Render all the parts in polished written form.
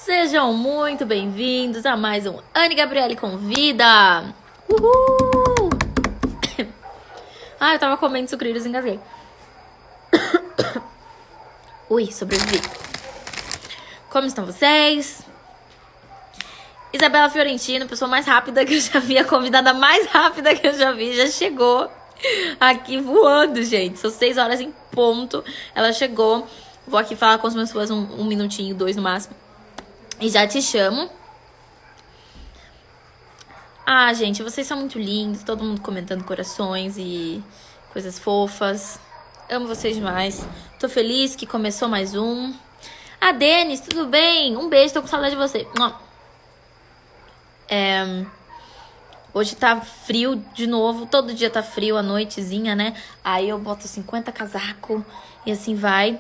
Sejam muito bem-vindos a mais um Gabrielly Convida. Uhul! Eu tava comendo sucrilhos e engasguei. Ui, sobrevivi. Como estão vocês? Isabella Fiorentino, a pessoa mais rápida que eu já vi, a convidada mais rápida que eu já vi, já chegou aqui voando, gente. São 6 horas em ponto. Ela chegou. Vou aqui falar com as pessoas um minutinho, 2 no máximo. E já te chamo. Gente, vocês são muito lindos. Todo mundo comentando corações e coisas fofas. Amo vocês demais. Tô feliz que começou mais um. Denis, tudo bem? Um beijo, tô com saudade de você. Hoje tá frio de novo. Todo dia tá frio, à noitezinha, né? Aí eu boto 50 casaco e assim vai.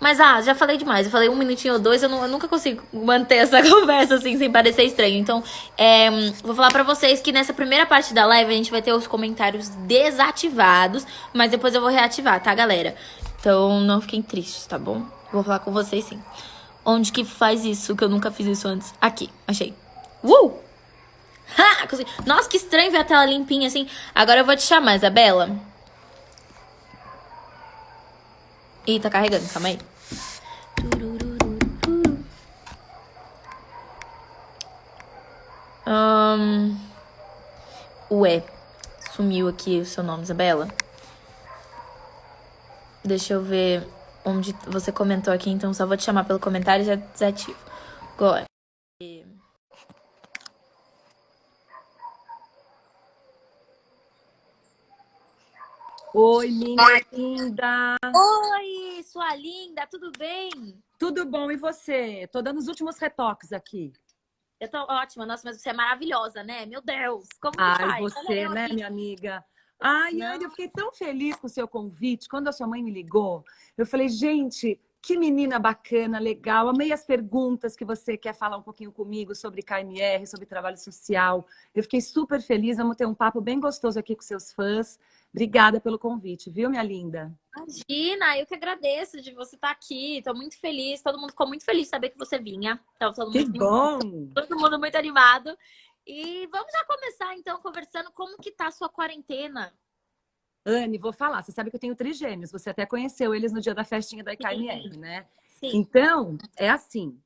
Mas, já falei demais. Eu falei 1 minutinho ou 2. Eu nunca consigo manter essa conversa assim, sem parecer estranho. Então, vou falar pra vocês que nessa primeira parte da live a gente vai ter os comentários desativados. Mas depois eu vou reativar, tá, galera? Então, não fiquem tristes, tá bom? Vou falar com vocês, sim. Onde que faz isso? Que eu nunca fiz isso antes. Aqui, achei. Consegui. Nossa, que estranho ver a tela limpinha assim. Agora eu vou te chamar, Isabella. Ih, tá carregando, calma aí. Ué, sumiu aqui o seu nome, Isabella. Deixa eu ver onde você comentou aqui, então só vou te chamar pelo comentário e já desativo. Agora. Oi, minha linda! Oi, sua linda, tudo bem? Tudo bom, e você? Tô dando os últimos retoques aqui. Eu tô ótima, nossa, mas você é maravilhosa, né? Meu Deus, como que faz? Você, né, minha amiga? Anne, eu fiquei tão feliz com o seu convite. Quando a sua mãe me ligou, eu falei, gente, que menina bacana, legal. Amei as perguntas que você quer falar um pouquinho comigo sobre KMR, sobre trabalho social. Eu fiquei super feliz, vamos ter um papo bem gostoso aqui com seus fãs. Obrigada pelo convite, viu, minha linda? Imagina, eu que agradeço de você estar aqui. Tô muito feliz. Todo mundo ficou muito feliz de saber que você vinha. Que bom! Todo mundo muito animado. E vamos já começar, então, conversando como que tá a sua quarentena. Anne, vou falar. Você sabe que eu tenho trigêmeos. Você até conheceu eles no dia da festinha da IKMR, né? Sim. Então, é assim.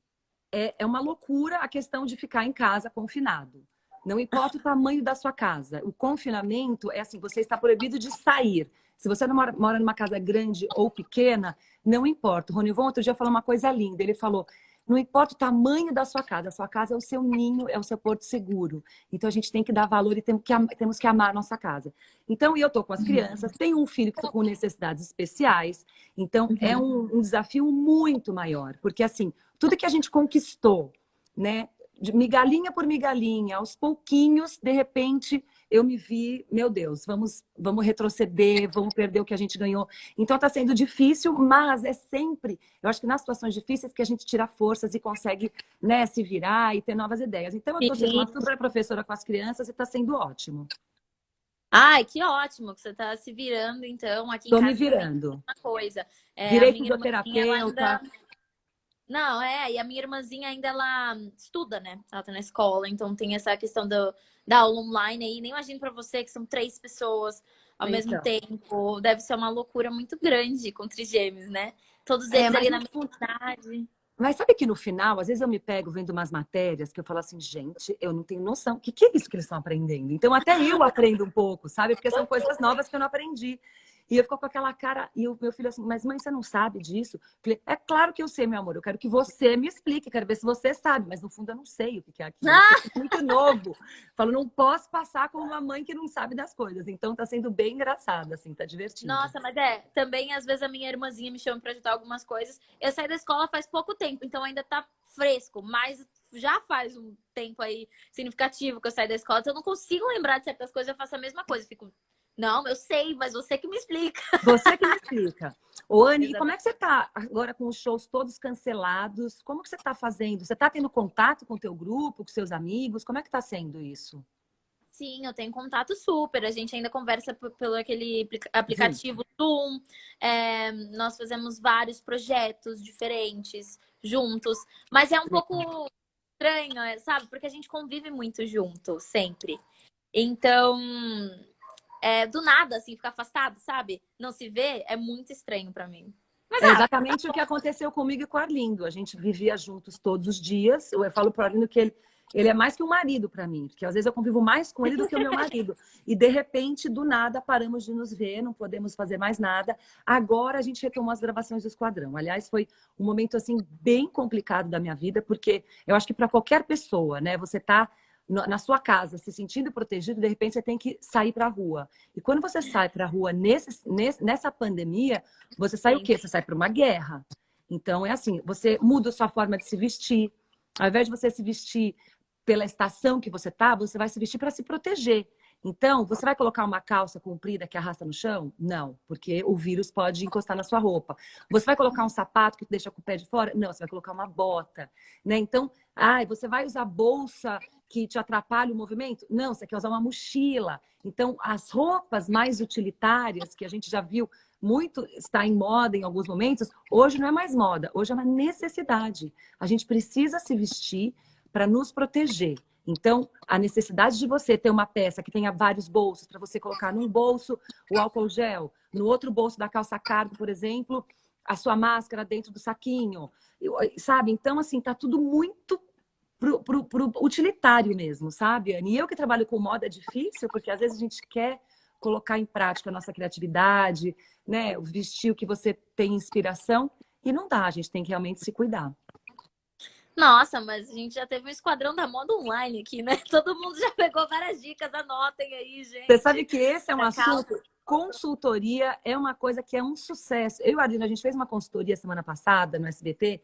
É uma loucura a questão de ficar em casa confinado. Não importa o tamanho da sua casa. O confinamento é assim, você está proibido de sair. Se você não mora numa casa grande ou pequena, não importa. O Ronivon outro dia falou uma coisa linda. Ele falou, não importa o tamanho da sua casa é o seu ninho, é o seu porto seguro. Então a gente tem que dar valor e temos que amar a nossa casa. Então, eu tô com as crianças, tenho um filho que está com necessidades especiais. Então, é um desafio muito maior. Porque assim, tudo que a gente conquistou, né? De migalhinha por migalhinha, aos pouquinhos, de repente, eu me vi, meu Deus, vamos retroceder, vamos perder o que a gente ganhou. Então está sendo difícil, mas é sempre, eu acho que nas situações difíceis que a gente tira forças e consegue, né, se virar e ter novas ideias. Então eu estou sendo uma super professora com as crianças e está sendo ótimo. Ai, que ótimo que você tá se virando, então, aqui em Estou casa. me virando. Uma coisa. Virei A minha irmãzinha, ela fisioterapeuta. ainda... Não, e a minha irmãzinha ainda, ela estuda, né? Ela tá na escola, então tem essa questão da aula online aí. Nem imagino pra você que são 3 pessoas ao mesmo tempo. Deve ser uma loucura muito grande com trigêmeos, né? Todos eles ali na mesma idade. Mas sabe que no final, às vezes eu me pego vendo umas matérias que eu falo assim, gente, eu não tenho noção. O que é isso que eles estão aprendendo? Então até eu aprendo um pouco, sabe? Porque são coisas novas que eu não aprendi. E eu fico com aquela cara, e o meu filho assim, mas mãe, você não sabe disso? Eu falei, é claro que eu sei, meu amor, eu quero que você me explique, quero ver se você sabe, mas no fundo eu não sei o que é aquilo, é muito novo. Falo, não posso passar como uma mãe que não sabe das coisas, então tá sendo bem engraçado, assim, tá divertido. Nossa, mas também às vezes a minha irmãzinha me chama pra ajudar algumas coisas. Eu saí da escola faz pouco tempo, então ainda tá fresco, mas já faz um tempo aí significativo que eu saí da escola, então eu não consigo lembrar de certas coisas, eu faço a mesma coisa, fico... Não, eu sei, mas você que me explica. Você que me explica. Ô, Anne, e como é que você tá agora com os shows todos cancelados? Como que você tá fazendo? Você tá tendo contato com o teu grupo, com seus amigos? Como é que tá sendo isso? Sim, eu tenho contato super. A gente ainda conversa pelo aquele Zoom. aplicativo Zoom. Nós fazemos vários projetos diferentes juntos. Mas é um pouco estranho, sabe? Porque a gente convive muito junto, sempre. Então, do nada, assim, ficar afastado, sabe? Não se vê, é muito estranho pra mim. Mas, É exatamente o que aconteceu comigo e com o Arlindo. A gente vivia juntos todos os dias. Eu falo pro Arlindo que ele é mais que um marido para mim, porque às vezes eu convivo mais com ele do que o meu marido. E de repente, do nada, paramos de nos ver, não podemos fazer mais nada. Agora a gente retomou as gravações do Esquadrão. Aliás, foi um momento assim bem complicado da minha vida, porque eu acho que para qualquer pessoa, né, você tá na sua casa se sentindo protegido, de repente você tem que sair para a rua. E quando você sai para a rua nessa pandemia, você sai o sim. quê? Você sai para uma guerra. Então, é assim, você muda a sua forma de se vestir. Ao invés de você se vestir pela estação que você tá, você vai se vestir para se proteger. Então, você vai colocar uma calça comprida que arrasta no chão? Não, porque o vírus pode encostar na sua roupa. Você vai colocar um sapato que deixa com o pé de fora? Não, você vai colocar uma bota, né? Então, você vai usar bolsa que te atrapalha o movimento? Não, você quer usar uma mochila. Então, as roupas mais utilitárias, que a gente já viu muito está em moda em alguns momentos, hoje não é mais moda, hoje é uma necessidade. A gente precisa se vestir para nos proteger. Então, a necessidade de você ter uma peça que tenha vários bolsos, para você colocar num bolso o álcool gel, no outro bolso da calça cargo, por exemplo, a sua máscara dentro do saquinho, sabe? Então, assim, tá tudo muito pro utilitário mesmo, sabe, Anne? E eu que trabalho com moda é difícil, porque às vezes a gente quer colocar em prática a nossa criatividade, né? Vestir o que você tem inspiração, e não dá, a gente tem que realmente se cuidar. Nossa, mas a gente já teve um esquadrão da moda online aqui, né? Todo mundo já pegou várias dicas, anotem aí, Você sabe gente. que esse é um Da calça. assunto. Consultoria é uma coisa que é um sucesso. Eu e a Adina, a gente fez uma consultoria semana passada no SBT.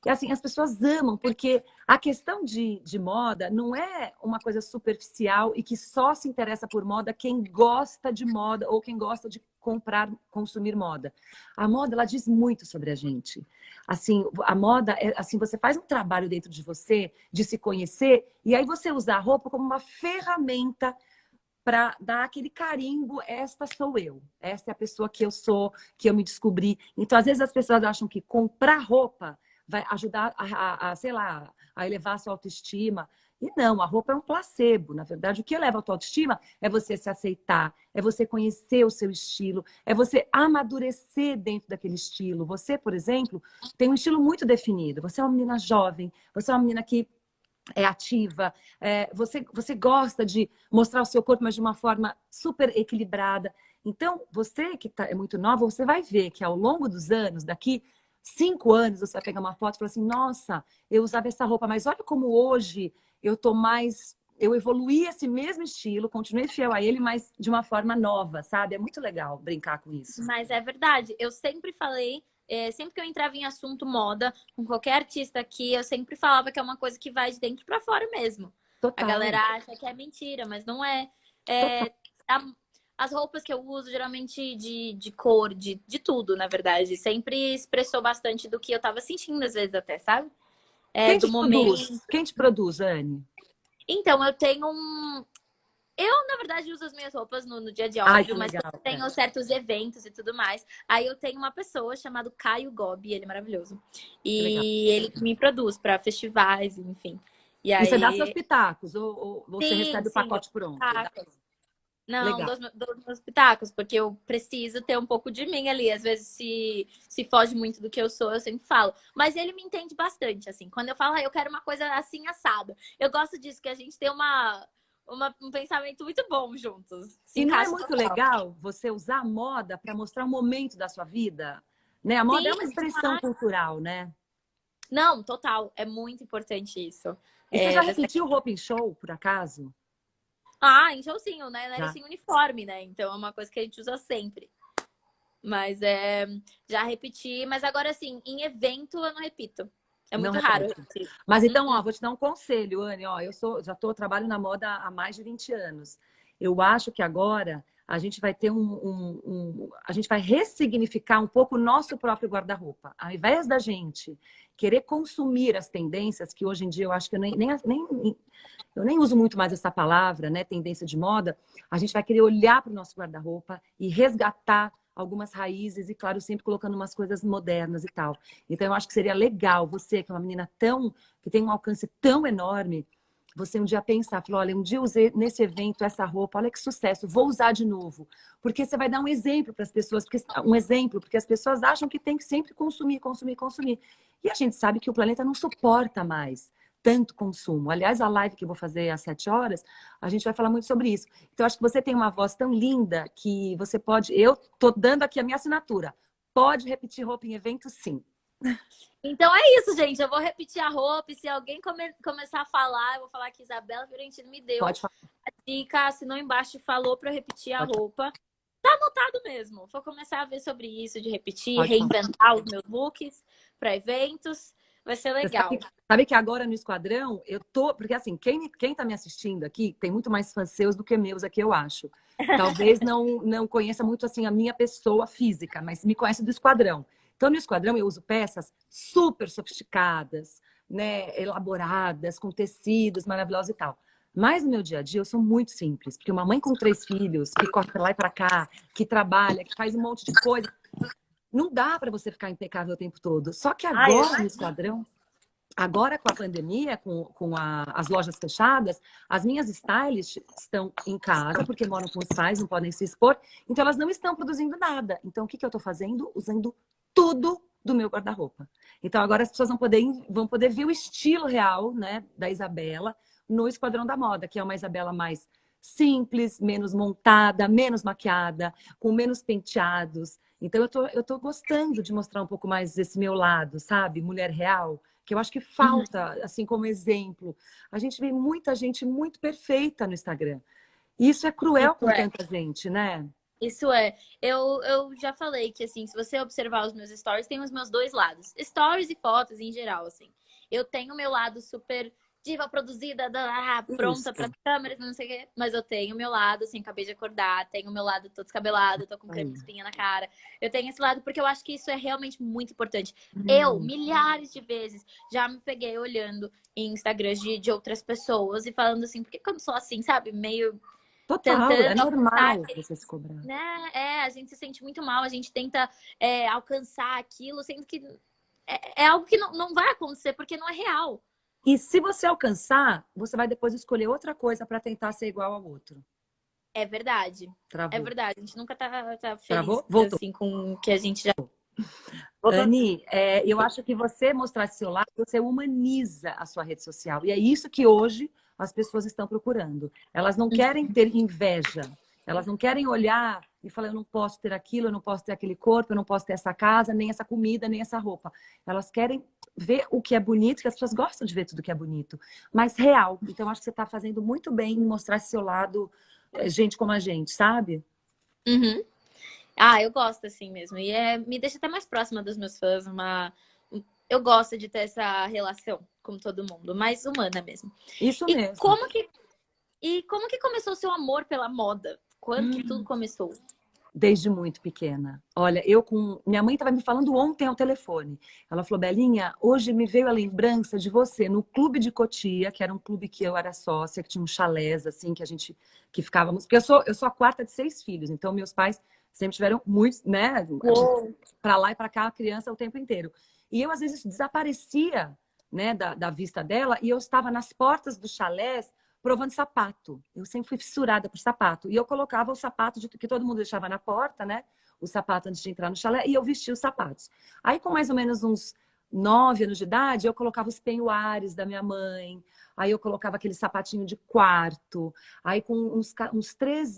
E assim, as pessoas amam, porque a questão de moda não é uma coisa superficial e que só se interessa por moda quem gosta de moda ou quem gosta de comprar, consumir moda. A moda, ela diz muito sobre a gente. Assim, a moda, assim, você faz um trabalho dentro de você, de se conhecer, e aí você usa a roupa como uma ferramenta para dar aquele carimbo, esta sou eu, esta é a pessoa que eu sou, que eu me descobri. Então, às vezes as pessoas acham que comprar roupa vai ajudar sei lá, a elevar a sua autoestima. E não, a roupa é um placebo. Na verdade, o que eleva a tua autoestima é você se aceitar, é você conhecer o seu estilo, é você amadurecer dentro daquele estilo. Você, por exemplo, tem um estilo muito definido. Você é uma menina jovem, você é uma menina que é ativa, você gosta de mostrar o seu corpo, mas de uma forma super equilibrada. Então, você que é muito nova, você vai ver que ao longo dos anos, daqui 5 anos, você vai pegar uma foto e falar assim, nossa, eu usava essa roupa, mas olha como hoje eu tô mais... Eu evoluí esse mesmo estilo, continuei fiel a ele, mas de uma forma nova, sabe? É muito legal brincar com isso. Mas é verdade. Eu sempre falei, sempre que eu entrava em assunto moda, com qualquer artista aqui, eu sempre falava que é uma coisa que vai de dentro pra fora mesmo. A Total, galera acha que é mentira, mas não é. total. As roupas que eu uso, geralmente de cor, de tudo, na verdade, sempre expressou bastante do que eu tava sentindo, às vezes até, sabe? Quem Do te produz? momento. Quem te produz, Anne? Então, eu tenho um. Eu, na verdade, uso as minhas roupas no dia a dia, Ai, que óbvio, mas quando legal. eu tenho certos eventos e tudo mais, aí eu tenho uma pessoa chamada Caio Gobi, ele é maravilhoso. Que legal. E ele me produz para festivais, enfim. E E você dá seus aí. pitacos, ou você Sim, recebe o sim, pacote pronto? pitacos. Não, Legal. dos meus pitacos, porque eu preciso ter um pouco de mim ali. Às vezes, se foge muito do que eu sou, eu sempre falo. Mas ele me entende bastante, assim. Quando eu falo, eu quero uma coisa assim, assada. Eu gosto disso, que a gente tem um pensamento muito bom juntos. Se E não é encaixa muito total. legal você usar a moda para mostrar um momento da sua vida? Né? A moda é Sim, uma expressão demais. cultural, né? Não, total. É muito importante isso. E você já Você... repetiu roupa em show, por acaso? Ah, em showzinho, né? Não era Já. assim uniforme, né? Então é uma coisa que a gente usa sempre. Mas já repeti. Mas agora, assim, em evento eu não repito. É Não muito raro eu repete. repetir. Mas então, Uh-uh. ó, vou te dar um conselho, Anne. Ó, trabalho na moda há mais de 20 anos. Eu acho que agora a gente vai ter a gente vai ressignificar um pouco o nosso próprio guarda-roupa. Ao invés da gente querer consumir as tendências, que hoje em dia eu acho que eu nem uso muito mais essa palavra, né, tendência de moda, a gente vai querer olhar para o nosso guarda-roupa e resgatar algumas raízes e, claro, sempre colocando umas coisas modernas e tal. Então, eu acho que seria legal você, que é uma menina que tem um alcance tão enorme, você um dia pensar, falar, olha, um dia eu usei nesse evento essa roupa, olha que sucesso, vou usar de novo. Porque você vai dar um exemplo para as pessoas, porque as pessoas acham que tem que sempre consumir, consumir, consumir. E a gente sabe que o planeta não suporta mais tanto consumo. Aliás, a live que eu vou fazer às 7 horas, a gente vai falar muito sobre isso. Então, acho que você tem uma voz tão linda que você pode... Eu tô dando aqui a minha assinatura. Pode repetir roupa em evento, sim. Então é isso, gente. Eu vou repetir a roupa e se alguém começar a falar, eu vou falar que Isabela Fiorentino me deu Pode falar. a dica, assinou embaixo e falou para eu repetir a Pode roupa. Tá anotado mesmo. Vou começar a ver sobre isso, de repetir, Pode reinventar os meus looks para eventos. Vai ser legal. Sabe que agora no Esquadrão, eu tô... Porque assim, quem tá me assistindo aqui, tem muito mais fãs seus do que meus aqui, eu acho. Talvez não conheça muito assim a minha pessoa física, mas me conhece do Esquadrão. Então, no Esquadrão, eu uso peças super sofisticadas, né, elaboradas, com tecidos maravilhosos e tal. Mas no meu dia a dia, eu sou muito simples. Porque uma mãe com 3 filhos, que corre pra lá e pra cá, que trabalha, que faz um monte de coisa... Não dá para você ficar impecável o tempo todo. Só que agora, no Esquadrão, agora com a pandemia, com as lojas fechadas, as minhas stylists estão em casa, porque moram com os pais, não podem se expor. Então, elas não estão produzindo nada. Então, o que eu estou fazendo? Usando tudo do meu guarda-roupa. Então, agora as pessoas vão poder ver o estilo real, né, da Isabella no Esquadrão da Moda, que é uma Isabella mais simples, menos montada, menos maquiada, com menos penteados. Então, eu tô gostando de mostrar um pouco mais esse meu lado, sabe? Mulher real, que eu acho que falta, assim, como exemplo. A gente vê muita gente muito perfeita no Instagram. E isso é cruel com tanta gente, né? Isso é. Eu já falei que, assim, se você observar os meus stories, tem os meus dois lados. Stories e fotos em geral, assim. Eu tenho o meu lado super diva produzida, pronta para câmeras, não sei o quê. Mas eu tenho o meu lado, assim, acabei de acordar. Tenho o meu lado todo descabelado, tô com creme de espinha na cara. Eu tenho esse lado porque eu acho que isso é realmente muito importante. Eu, milhares de vezes, já me peguei olhando em Instagrams de outras pessoas e falando assim, por que eu não sou assim, sabe? Meio... Total, é normal alcançar, você se cobrar. né? A gente se sente muito mal, a gente tenta alcançar aquilo, sendo que é algo que não vai acontecer, porque não é real. E se você alcançar, você vai depois escolher outra coisa para tentar ser igual ao outro. É verdade. Travou. É verdade. A gente nunca tá feliz. Travou? Voltou. Assim, com o que a gente já... Anny, eu acho que você mostrar seu lado, você humaniza a sua rede social. E é isso que hoje as pessoas estão procurando. Elas não querem ter inveja. Elas não querem olhar e falar, eu não posso ter aquilo, eu não posso ter aquele corpo, eu não posso ter essa casa, nem essa comida, nem essa roupa. Elas querem ver o que é bonito, que as pessoas gostam de ver tudo que é bonito, mas real. Então, acho que você está fazendo muito bem em mostrar seu lado, gente como a gente, sabe? Uhum. Eu gosto assim mesmo. E me deixa até mais próxima dos meus fãs. Eu gosto de ter essa relação com todo mundo, mais humana mesmo. Isso mesmo. Como que começou o seu amor pela moda? Quando que tudo começou? Desde muito pequena. Olha, minha mãe estava me falando ontem ao telefone. Ela falou, Belinha, hoje me veio a lembrança de você no clube de Cotia, que era um clube que eu era sócia, que tinha um chalés, assim, que ficávamos... Porque eu sou a quarta de 6 filhos, então meus pais sempre tiveram muitos, né? Para lá e para cá, a criança o tempo inteiro. E eu, às vezes, desaparecia, né, da vista dela, e eu estava nas portas do chalés provando sapato. Eu sempre fui fissurada por sapato. E eu colocava o sapato que todo mundo deixava na porta, né? O sapato antes de entrar no chalé, e eu vestia os sapatos. Aí, com mais ou menos uns 9 anos de idade, eu colocava os penhoares da minha mãe. Aí eu colocava aquele sapatinho de quarto. Aí com uns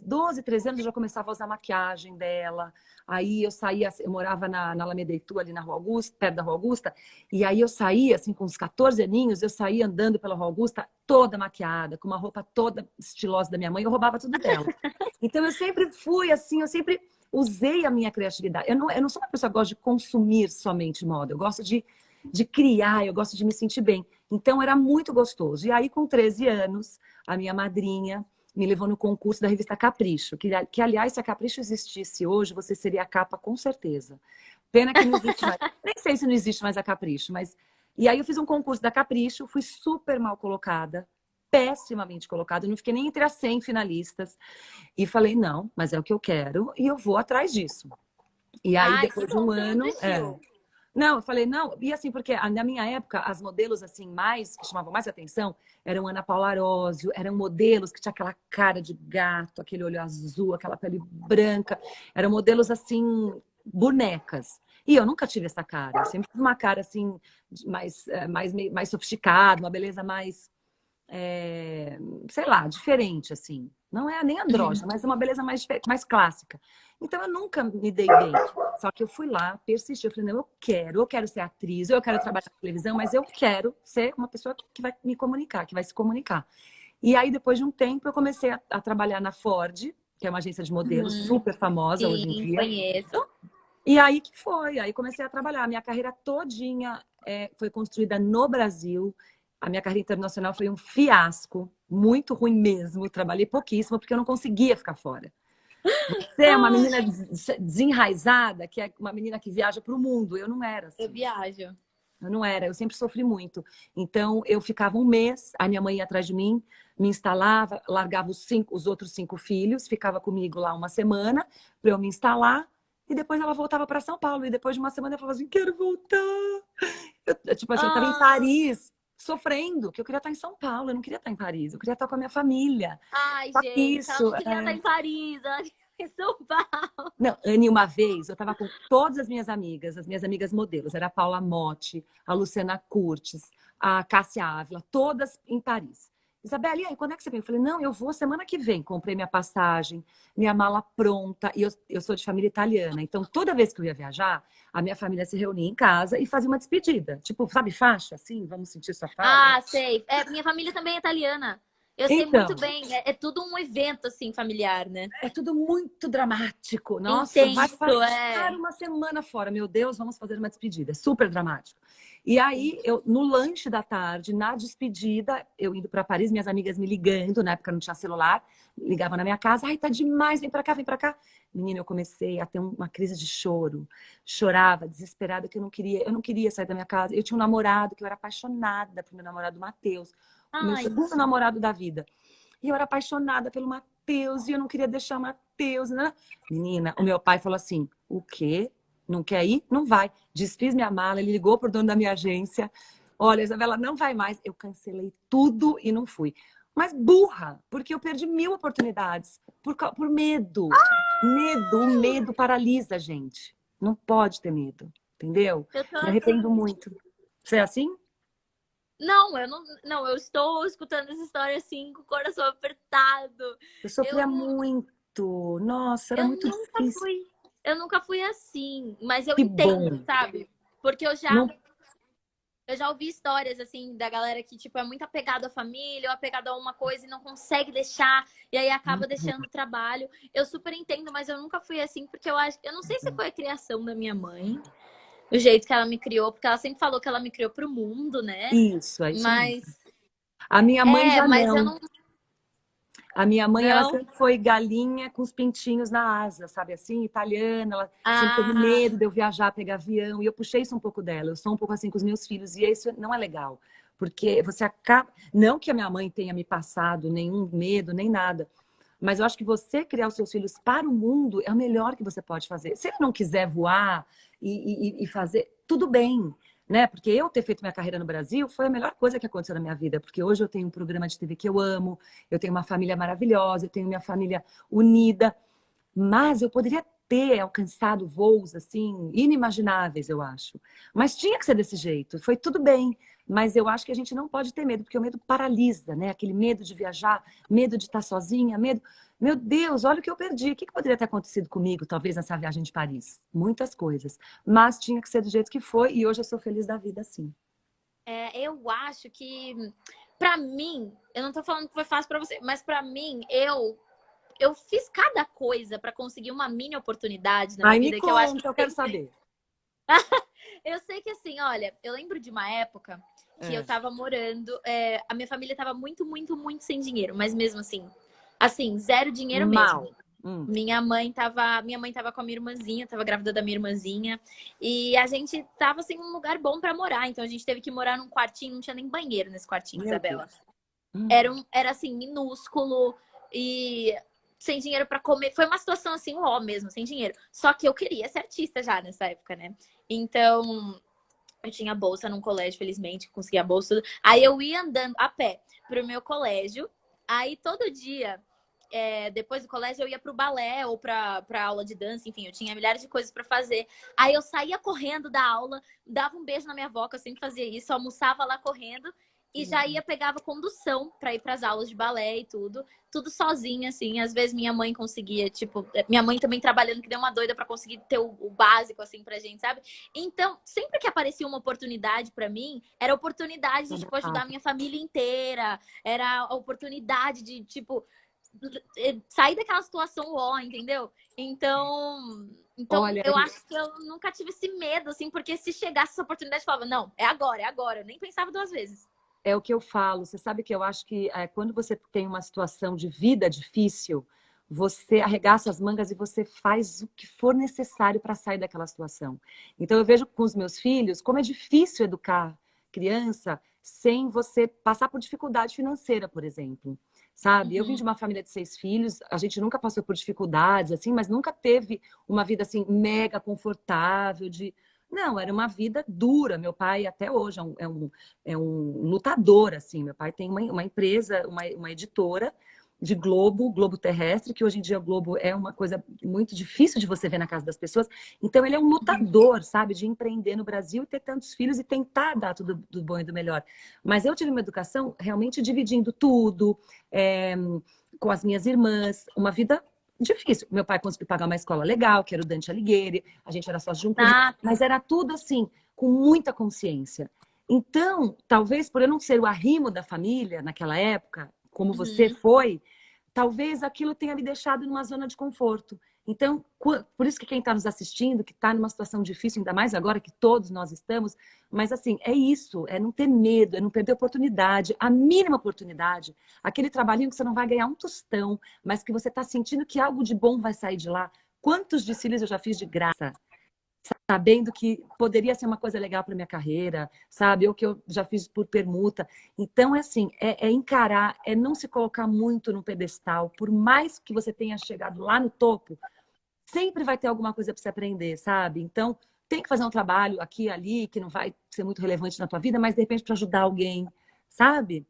12, 13 anos eu já começava a usar a maquiagem dela. Aí eu saía, eu morava na Alameda Itu, ali na Rua Augusta, perto da Rua Augusta. E aí eu saía, assim, com uns 14 aninhos, eu saía andando pela Rua Augusta toda maquiada, com uma roupa toda estilosa da minha mãe. Eu roubava tudo dela. Então eu sempre fui assim, eu sempre usei a minha criatividade. Eu não sou uma pessoa que gosta de consumir somente moda. Eu gosto de criar, eu gosto de me sentir bem. Então, era muito gostoso. E aí, com 13 anos, a minha madrinha me levou no concurso da revista Capricho, que aliás, se a Capricho existisse hoje, você seria a capa com certeza. Pena que não existe mais. Nem sei se não existe mais a Capricho, mas... E aí eu fiz um concurso da Capricho, fui super mal colocada, pessimamente colocada, não fiquei nem entre as 100 finalistas. E falei, não, mas é o que eu quero e eu vou atrás disso. E aí, Ai, que depois de um bom, você não ano... desistiu. Não, eu falei, não, e assim, porque na minha época, as modelos, assim, que chamavam mais atenção, eram Ana Paula Arósio, eram modelos que tinha aquela cara de gato, aquele olho azul, aquela pele branca, eram modelos, assim, bonecas. E eu nunca tive essa cara, eu sempre tive uma cara, assim, mais sofisticada, uma beleza mais, sei lá, diferente, assim. Não é nem andrógena, mas é uma beleza mais clássica. Então, eu nunca me dei bem. Só que eu fui lá, persisti. Eu falei, não, eu quero ser atriz, eu quero trabalhar na televisão, mas eu quero ser uma pessoa que vai me comunicar, que vai se comunicar. E aí, depois de um tempo, eu comecei a trabalhar na Ford, que é uma agência de modelos super famosa hoje em Sim, dia. conheço. E aí que foi, aí comecei a trabalhar. Minha carreira todinha foi construída no Brasil. A minha carreira internacional foi um fiasco, muito ruim mesmo. Trabalhei pouquíssimo porque eu não conseguia ficar fora. Você é uma menina desenraizada, que é uma menina que viaja para o mundo. Eu não era Eu assim. viajo. Eu não era, eu sempre sofri muito. Então, eu ficava um mês, a minha mãe ia atrás de mim, me instalava, largava os outros 5 filhos, ficava comigo lá uma semana para eu me instalar, e depois ela voltava para São Paulo. E depois de uma semana eu falava assim, quero voltar. Tipo assim, eu estava em Ah, Paris, sofrendo, que eu queria estar em São Paulo, eu não queria estar em Paris, eu queria estar com a minha família. ai, Só que gente, ela isso, não queria estar em Paris, ela queria em São Paulo. não, Anne, uma vez, eu estava com todas as minhas amigas modelos, era a Paula Motti, a Luciana Curtis, a Cássia Ávila, todas em Paris. Isabela, e aí, quando é que você vem? Eu falei, não, eu vou semana que vem. Comprei minha passagem, minha mala pronta, e eu sou de família italiana, então toda vez que eu ia viajar, a minha família se reunia em casa e fazia uma despedida. Tipo, sabe, faixa, assim, vamos sentir sua falta? Ah, sei. É, minha família também é italiana. Eu sei muito Então, bem. É tudo um evento, assim, familiar, né? é tudo muito dramático. Nossa, vai Intenso, passar é. uma semana fora. Meu Deus, vamos fazer uma despedida. É super dramático. E aí, no lanche da tarde, na despedida, eu indo para Paris, minhas amigas me ligando, na época não tinha celular, ligavam na minha casa. Ai, tá demais, vem para cá, vem para cá. Menina, eu comecei a ter uma crise de choro. Chorava, desesperada, que eu não queria sair da minha casa. Eu tinha um namorado, que eu era apaixonada por meu namorado Matheus, o meu Ai, segundo namorado da vida. E eu era apaixonada pelo Matheus, e eu não queria deixar o Matheus, né? Menina, o meu pai falou assim, o quê? Não quer ir? Não vai. Desfiz minha mala, ele ligou pro dono da minha agência. Olha, Isabela, não vai mais. Eu cancelei tudo e não fui. Mas burra, porque eu perdi 1000 oportunidades por medo. Medo, o medo paralisa a gente. Não pode ter medo, entendeu? eu tô Me arrependo assim. muito. Você é assim? Não, eu não, eu estou escutando essa história assim, com o coração apertado. Eu Eu, sofria muito. Nossa, era eu muito nunca difícil. fui, eu nunca fui assim, mas eu Que entendo, bom. sabe? Porque Não. eu já ouvi histórias, assim, da galera que, tipo, é muito apegado à família, ou apegado a uma coisa e não consegue deixar, e aí acaba deixando o trabalho. Eu super entendo, mas eu nunca fui assim, porque eu não sei se foi a criação da minha mãe, o jeito que ela me criou, porque ela sempre falou que ela me criou pro mundo, né? Isso, é isso mesmo. Mas, A minha mãe já mas eu não. não, A minha mãe, ela não. sempre foi galinha com os pintinhos na asa, sabe assim? Italiana. Ela sempre teve Ah, medo de eu viajar, pegar avião. E eu puxei isso um pouco dela. Eu sou um pouco assim com os meus filhos. E isso não é legal. Porque você acaba... Não que a minha mãe tenha me passado nenhum medo, nem nada. Mas eu acho que você criar os seus filhos para o mundo é o melhor que você pode fazer. Se ele não quiser voar e fazer, tudo bem, né? Porque eu ter feito minha carreira no Brasil foi a melhor coisa que aconteceu na minha vida. Porque hoje eu tenho um programa de TV que eu amo, eu tenho uma família maravilhosa, eu tenho minha família unida. Mas eu poderia ter alcançado voos assim inimagináveis, eu acho. Mas tinha que ser desse jeito. Foi tudo bem. Mas eu acho que a gente não pode ter medo, porque o medo paralisa, né? Aquele medo de viajar, medo de estar sozinha, medo. Meu Deus, olha o que eu perdi. O que poderia ter acontecido comigo, talvez, nessa viagem de Paris? Muitas coisas. Mas tinha que ser do jeito que foi, e hoje eu sou feliz da vida, assim. eu acho que, pra mim, eu não tô falando que foi fácil pra você, mas pra mim, eu fiz cada coisa pra conseguir uma mini oportunidade na minha Ai, me vida que eu acho que conta, eu quero saber. eu sei que assim, olha, eu lembro de uma época que eu É. tava morando, a minha família tava muito, muito, muito sem dinheiro, mas mesmo assim, Assim, zero dinheiro mesmo. Mal. Minha mãe tava com a minha irmãzinha, tava grávida da minha irmãzinha. E a gente tava sem um lugar bom pra morar. Então a gente teve que morar num quartinho, não tinha nem banheiro nesse quartinho, Meu Isabela. Deus. Era assim, minúsculo e sem dinheiro pra comer. Foi uma situação assim, ó, mesmo, sem dinheiro. Só que eu queria ser artista já nessa época, né? Então, eu tinha bolsa num colégio, felizmente, consegui a bolsa. Aí eu ia andando a pé pro meu colégio. Aí todo dia, depois do colégio, eu ia pro balé ou pra aula de dança, enfim, eu tinha milhares de coisas pra fazer. Aí eu saía correndo da aula, dava um beijo na minha avó, que eu sempre fazia isso, almoçava lá correndo e já ia, pegava condução pra ir pras aulas de balé e tudo sozinha, assim. Às vezes minha mãe conseguia, tipo, minha mãe também trabalhando, que deu uma doida pra conseguir ter o básico, assim, pra gente, sabe? Então, sempre que aparecia uma oportunidade pra mim, era oportunidade de, tipo, ajudar a minha família inteira, era a oportunidade de, tipo, sair daquela situação ó, entendeu? Então Olha, eu acho que eu nunca tive esse medo, assim, porque se chegasse essa oportunidade, eu falava, não, é agora, é agora. Eu nem pensava duas vezes. é o que eu falo. Você sabe que eu acho que quando você tem uma situação de vida difícil, você arregaça as mangas e você faz o que for necessário para sair daquela situação. Então, eu vejo com os meus filhos como é difícil educar criança sem você passar por dificuldade financeira, por exemplo. Sabe? Eu vim de uma família de 6 filhos, a gente nunca passou por dificuldades, assim, mas nunca teve uma vida, assim, mega confortável, de... Não, era uma vida dura. Meu pai, até hoje, é um lutador, assim. Meu pai tem uma empresa, uma editora de Globo terrestre, que hoje em dia o Globo é uma coisa muito difícil de você ver na casa das pessoas. Então, ele é um lutador, sabe? De empreender no Brasil e ter tantos filhos e tentar dar tudo do bom e do melhor. Mas eu tive uma educação realmente dividindo tudo, com as minhas irmãs, uma vida difícil. Meu pai conseguiu pagar uma escola legal, que era o Dante Alighieri, a gente era sócio de um clube, Ah, mas era tudo assim, com muita consciência. Então, talvez por eu não ser o arrimo da família naquela época, como você foi, talvez aquilo tenha me deixado numa zona de conforto. Então, por isso que quem está nos assistindo, que está numa situação difícil, ainda mais agora que todos nós estamos, mas assim, é isso, é não ter medo, é não perder oportunidade, a mínima oportunidade, aquele trabalhinho que você não vai ganhar um tostão, mas que você está sentindo que algo de bom vai sair de lá. Quantos desfiles eu já fiz de graça? Sabendo que poderia ser uma coisa legal para minha carreira, sabe? Ou que eu já fiz por permuta. Então, é assim, é encarar, é não se colocar muito no pedestal. Por mais que você tenha chegado lá no topo, sempre vai ter alguma coisa para você aprender, sabe? Então, tem que fazer um trabalho aqui e ali, que não vai ser muito relevante na tua vida, mas de repente para ajudar alguém, sabe?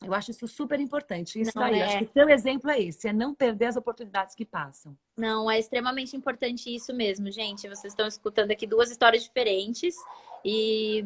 Eu acho isso super importante. Isso não daí, eu acho que é. o teu exemplo é esse, é não perder as oportunidades que passam. Não, é extremamente importante isso mesmo, gente. Vocês estão escutando aqui duas histórias diferentes e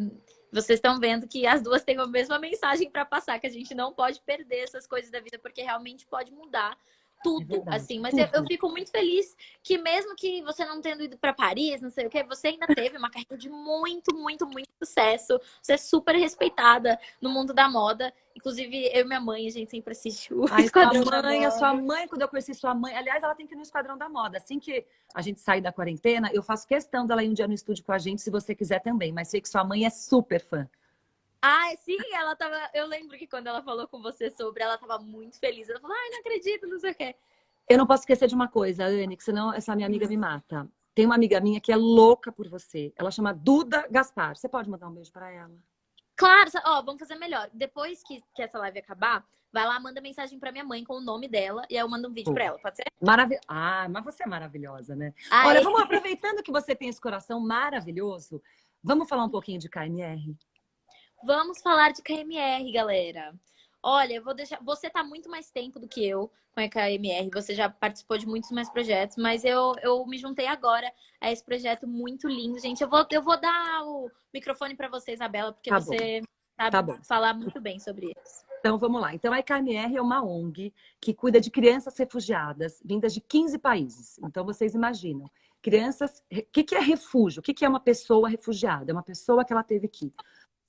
vocês estão vendo que as duas têm a mesma mensagem para passar, que a gente não pode perder essas coisas da vida, porque realmente pode mudar É tudo, verdade. assim. Mas eu Tudo. fico muito feliz que mesmo que você não tendo ido para Paris, não sei o que, você ainda teve uma carreira de muito, muito, muito sucesso. Você é super respeitada no mundo da moda. Inclusive, eu e minha mãe, a gente sempre assiste o Ai, Esquadrão da sua Moda. mãe, quando eu conheci sua mãe, aliás, ela tem que ir no Esquadrão da Moda. Assim que a gente sair da quarentena, eu faço questão dela ir um dia no estúdio com a gente, se você quiser também. Mas sei que sua mãe é super fã. Ah, sim, ela tava. Eu lembro que quando ela falou com você sobre, ela tava muito feliz. Ela falou, ai, não acredito, não sei o quê. Eu não posso esquecer de uma coisa, Anne, que senão essa minha amiga me mata. Tem uma amiga minha que é louca por você. Ela chama Duda Gaspar. Você pode mandar um beijo para ela? Claro, ó, vamos fazer melhor. Depois que essa live acabar, vai lá, manda mensagem pra minha mãe com o nome dela e aí eu mando um vídeo Pô. pra ela, pode ser? Ah, mas você é maravilhosa, né? Olha, Ai, vamos aproveitando que você tem esse coração maravilhoso, vamos falar um pouquinho de KMR? vamos falar de KMR, galera. Olha, eu vou deixar. Você tá muito mais tempo do que eu com a KMR. Você já participou de muitos mais projetos, mas eu me juntei agora a esse projeto muito lindo, gente. Eu vou dar o microfone para você, Isabela, porque Tá bom, você tá sabe bom. falar muito bem sobre eles. Então, vamos lá. Então, a KMR é uma ONG que cuida de crianças refugiadas vindas de 15 países. Então, vocês imaginam. Crianças... O que é refúgio? O que é uma pessoa refugiada? É uma pessoa que ela teve que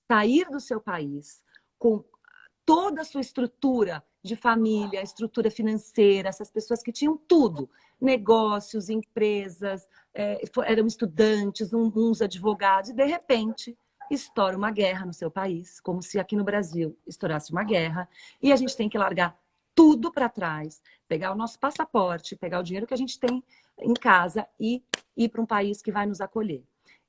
sair do seu país com toda a sua estrutura de família, estrutura financeira, essas pessoas que tinham tudo, negócios, empresas, eram estudantes, uns advogados, e de repente estoura uma guerra no seu país, como se aqui no Brasil estourasse uma guerra, e a gente tem que largar tudo para trás, pegar o nosso passaporte, pegar o dinheiro que a gente tem em casa e ir para um país que vai nos acolher.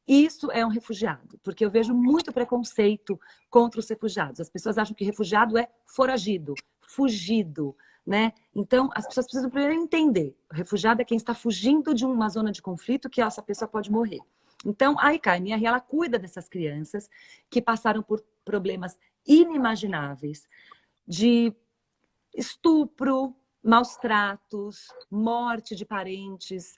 Isso é um refugiado, porque eu vejo muito preconceito contra os refugiados. As pessoas acham que refugiado é foragido, fugido, né? Então, as pessoas precisam primeiro entender. O refugiado é quem está fugindo de uma zona de conflito que essa pessoa pode morrer. Então, a IKMR, ela cuida dessas crianças que passaram por problemas inimagináveis de estupro, maus tratos, morte de parentes.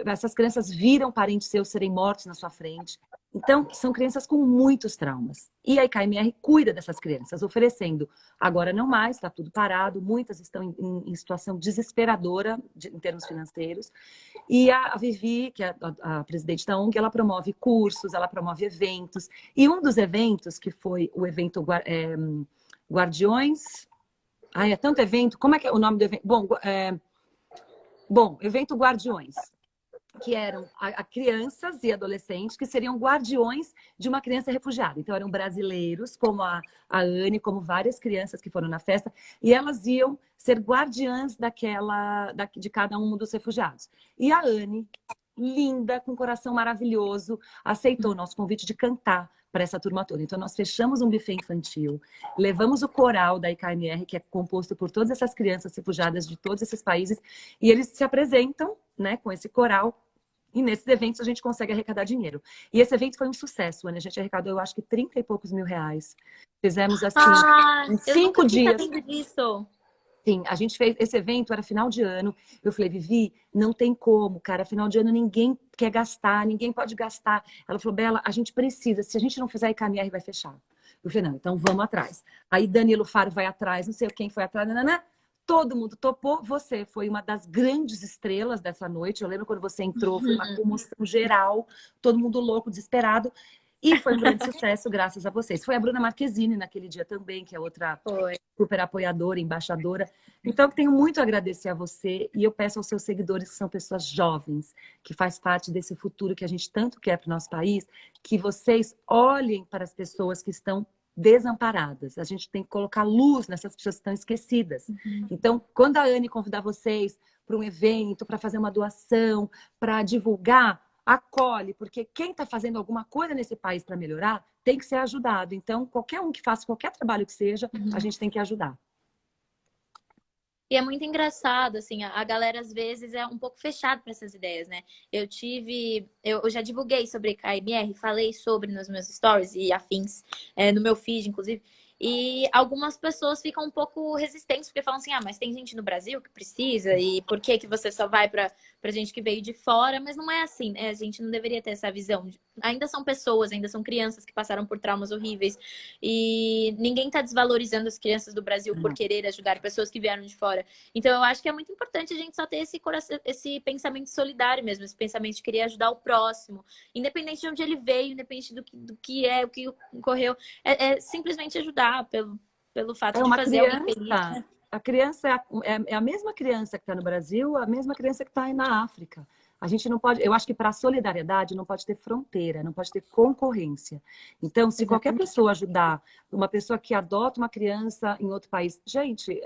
Essas crianças viram parentes seus serem mortos na sua frente. Então, são crianças com muitos traumas. E a IKMR cuida dessas crianças, oferecendo, agora não mais, está tudo parado, muitas estão em situação desesperadora em termos financeiros. E a Vivi, que é a presidente da ONG, ela promove cursos, ela promove eventos. E um dos eventos, que foi o evento Guardiões... Ai, é tanto evento. Como é que é o nome do evento? Bom, evento Guardiões, que eram crianças e adolescentes que seriam guardiões de uma criança refugiada. Então, eram brasileiros, como a Anne, como várias crianças que foram na festa, e elas iam ser guardiãs de cada um dos refugiados. E a Anne, linda, com um coração maravilhoso, aceitou o nosso convite de cantar para essa turma toda. Então, nós fechamos um buffet infantil, levamos o coral da IKMR, que é composto por todas essas crianças refugiadas de todos esses países, e eles se apresentam, né, com esse coral, e nesses eventos a gente consegue arrecadar dinheiro. E esse evento foi um sucesso, Ana. A gente arrecadou, eu acho que 30 e poucos mil reais. Fizemos assim, em Eu 5 nunca fiquei dias. sabendo disso. Sim, a gente fez esse evento, era final de ano. Eu falei, Vivi, não tem como, cara. Final de ano ninguém quer gastar, ninguém pode gastar. Ela falou, Bela, a gente precisa. Se a gente não fizer, a IKMR vai fechar. Eu falei, não, então vamos atrás. Aí Danilo Faro vai atrás, não sei quem foi atrás, nananã. Todo mundo topou. Você foi uma das grandes estrelas dessa noite. Eu lembro quando você entrou, foi uma comoção geral, todo mundo louco, desesperado. E foi um grande sucesso graças a vocês. Foi a Bruna Marquezine naquele dia também, que é outra super apoiadora, embaixadora. Então, eu tenho muito a agradecer a você e eu peço aos seus seguidores, que são pessoas jovens, que faz parte desse futuro que a gente tanto quer para o nosso país, que vocês olhem para as pessoas que estão desamparadas. A gente tem que colocar luz nessas pessoas que estão esquecidas. Então, quando a Anne convidar vocês para um evento, para fazer uma doação, para divulgar, acolhe, porque quem está fazendo alguma coisa nesse país para melhorar tem que ser ajudado. Então, qualquer um que faça qualquer trabalho que seja, a gente tem que ajudar. E é muito engraçado, assim, a galera às vezes é um pouco fechada para essas ideias, né? Eu já divulguei sobre KMR, falei sobre nos meus stories e afins, no meu feed, inclusive. E algumas pessoas ficam um pouco resistentes, porque falam assim, mas tem gente no Brasil que precisa, e por que você só vai pra gente que veio de fora? Mas não é assim, né? A gente não deveria ter essa visão. Ainda são pessoas, ainda são crianças que passaram por traumas horríveis, e ninguém tá desvalorizando as crianças do Brasil por querer ajudar pessoas que vieram de fora. Então eu acho que é muito importante a gente só ter esse coração, esse pensamento solidário mesmo, esse pensamento de querer ajudar o próximo, independente de onde ele veio, independente do que o que ocorreu, é simplesmente ajudar pelo fato de fazer alguém feliz, né? A criança é a mesma criança que está no Brasil, a mesma criança que está aí na África. A gente não pode, eu acho que para a solidariedade não pode ter fronteira, não pode ter concorrência. Então, se qualquer pessoa ajudar uma pessoa que adota uma criança em outro país, gente,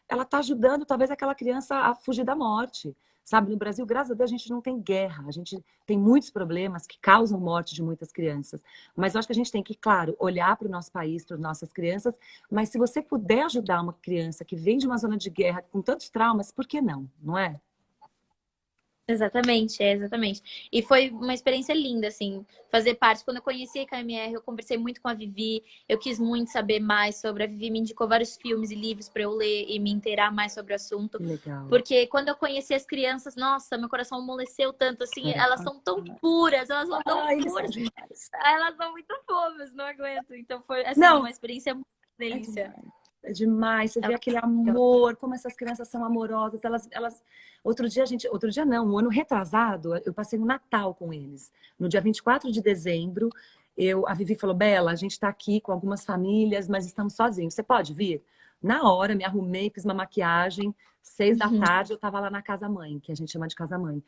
ela está ajudando talvez aquela criança a fugir da morte. Sabe, no Brasil, graças a Deus, a gente não tem guerra. A gente tem muitos problemas que causam morte de muitas crianças. Mas eu acho que a gente tem que, claro, olhar para o nosso país, para as nossas crianças. Mas se você puder ajudar uma criança que vem de uma zona de guerra com tantos traumas, por que não? Não é? Exatamente, exatamente. E foi uma experiência linda, assim, fazer parte. Quando eu conheci a KMR, eu conversei muito com a Vivi, eu quis muito saber mais sobre. A Vivi me indicou vários filmes e livros para eu ler e me inteirar mais sobre o assunto. Legal. Porque quando eu conheci as crianças, nossa, meu coração amoleceu tanto, assim, elas são tão puras, elas são tão puras. Elas são muito fofas, não aguento. Então foi, assim, uma experiência muito delícia. É demais, você vê aquele amor, como essas crianças são amorosas. Elas... Outro dia não, um ano retrasado, eu passei no Natal com eles. No dia 24 de dezembro, a Vivi falou, Bela, a gente está aqui com algumas famílias, mas estamos sozinhos. Você pode vir? Na hora, me arrumei, fiz uma maquiagem. 6 da tarde, eu estava lá na casa-mãe, que a gente chama de casa-mãe.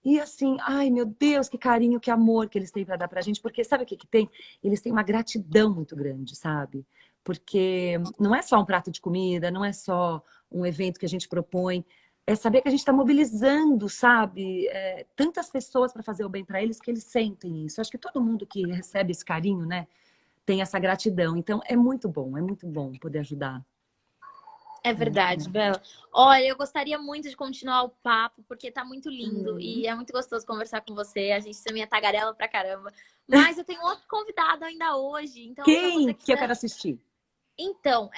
E assim, ai meu Deus, que carinho, que amor que eles têm para dar pra gente. Porque sabe o que tem? Eles têm uma gratidão muito grande, sabe? Porque não é só um prato de comida, não é só um evento que a gente propõe, é saber que a gente está mobilizando, sabe, tantas pessoas para fazer o bem para eles que eles sentem isso. Acho que todo mundo que recebe esse carinho, né, tem essa gratidão. Então, é muito bom poder ajudar. É verdade, Bela. Olha, eu gostaria muito de continuar o papo, porque tá muito lindo e é muito gostoso conversar com você. A gente também é tagarela pra caramba. Mas eu tenho outro convidado ainda hoje, então se você Quem que eu quiser... quero assistir? Então,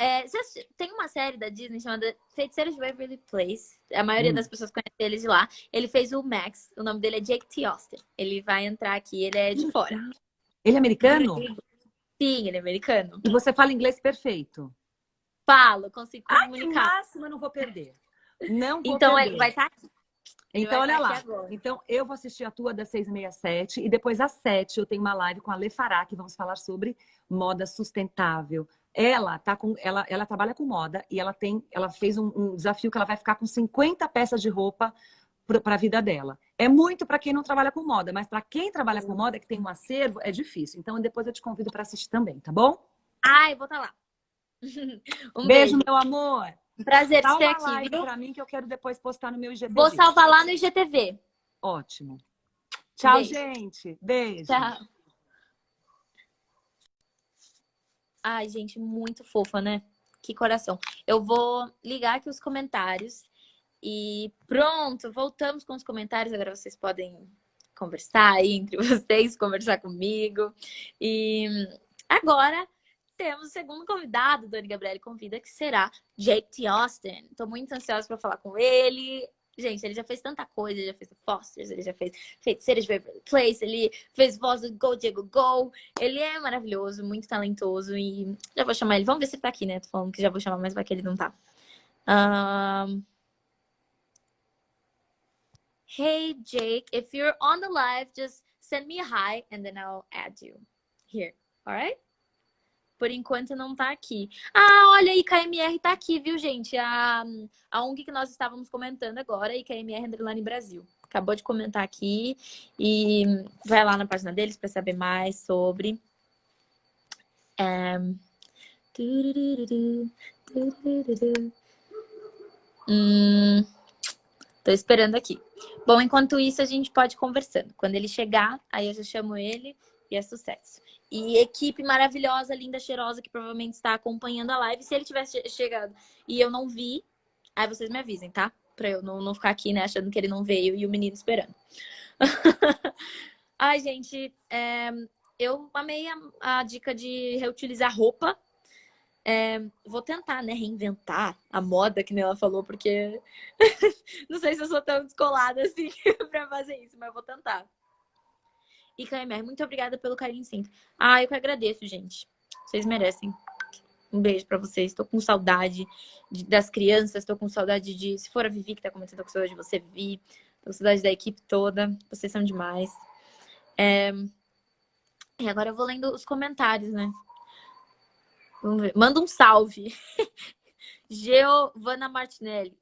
tem uma série da Disney chamada Feiticeiros de Waverly Place. A maioria das pessoas conhece ele de lá. Ele fez o Max, o nome dele é Jake T. Austin. Ele vai entrar aqui, ele é de fora. Ele é americano? Sim, ele é americano. E você fala inglês perfeito? Falo, consigo Ai, que comunicar. máximo, eu não vou perder. Não vou Então, perder. ele vai estar aqui. Então, olha lá. Então, eu vou assistir a tua das 6h30 às 7 e depois às 7 eu tenho uma live com a Lê Fará, que vamos falar sobre moda sustentável. Ela trabalha com moda e ela fez um desafio que ela vai ficar com 50 peças de roupa para a vida dela. É muito para quem não trabalha com moda, mas para quem trabalha com moda, que tem um acervo, é difícil. Então, depois eu te convido para assistir também, tá bom? Ai, vou estar lá. Um Beijo, beijo. meu amor. Prazer te ter Salva a aqui, live viu? para mim que eu quero depois postar no meu Vou IGTV. salvar lá no IGTV. Ótimo. Um Tchau, beijo. gente. Beijo. Tchau. Ai, gente, muito fofa, né? Que coração. Eu vou ligar aqui os comentários e pronto, voltamos com os comentários. Agora vocês podem conversar aí entre vocês, conversar comigo. E agora temos o segundo convidado do Gabrielly Convida, que será Jake T. Austin. Estou muito ansiosa para falar com ele. Gente, ele já fez tanta coisa, ele já fez Fosters, ele já fez Feiticeiros de Waverly Place, ele fez voz do Go Diego Go. Ele é maravilhoso, muito talentoso e já vou chamar ele. Vamos ver se ele tá aqui, né? Tô falando que já vou chamar, mas vai que ele não tá. Hey, Jake, if you're on the live, just send me a hi and then I'll add you here, alright? Por enquanto não tá aqui. Ah, olha aí, KMR tá aqui, viu, gente? A ONG que nós estávamos comentando agora, KMR Underline Brasil. Acabou de comentar aqui e vai lá na página deles para saber mais sobre. Tô esperando aqui. Bom, enquanto isso, a gente pode ir conversando. Quando ele chegar, aí eu já chamo ele e é sucesso. E equipe maravilhosa, linda, cheirosa, que provavelmente está acompanhando a live. Se ele tivesse chegado e eu não vi, aí vocês me avisem, tá? Pra eu não ficar aqui, né, achando que ele não veio e o menino esperando. Ai, gente, eu amei a dica de reutilizar roupa. Vou tentar, né, reinventar a moda, que nem ela falou, porque não sei se eu sou tão descolada assim pra fazer isso, mas eu vou tentar. E KMR, muito obrigada pelo carinho sempre. Ah, eu que agradeço, gente. Vocês merecem. Um beijo pra vocês. Tô com saudade das crianças, tô com saudade de... Se for a Vivi que tá comentando, tô com saudade de você, Vivi. Tô com saudade da equipe toda. Vocês são demais. E agora eu vou lendo os comentários, né? Vamos ver. Manda um salve. Giovanna Martinelli.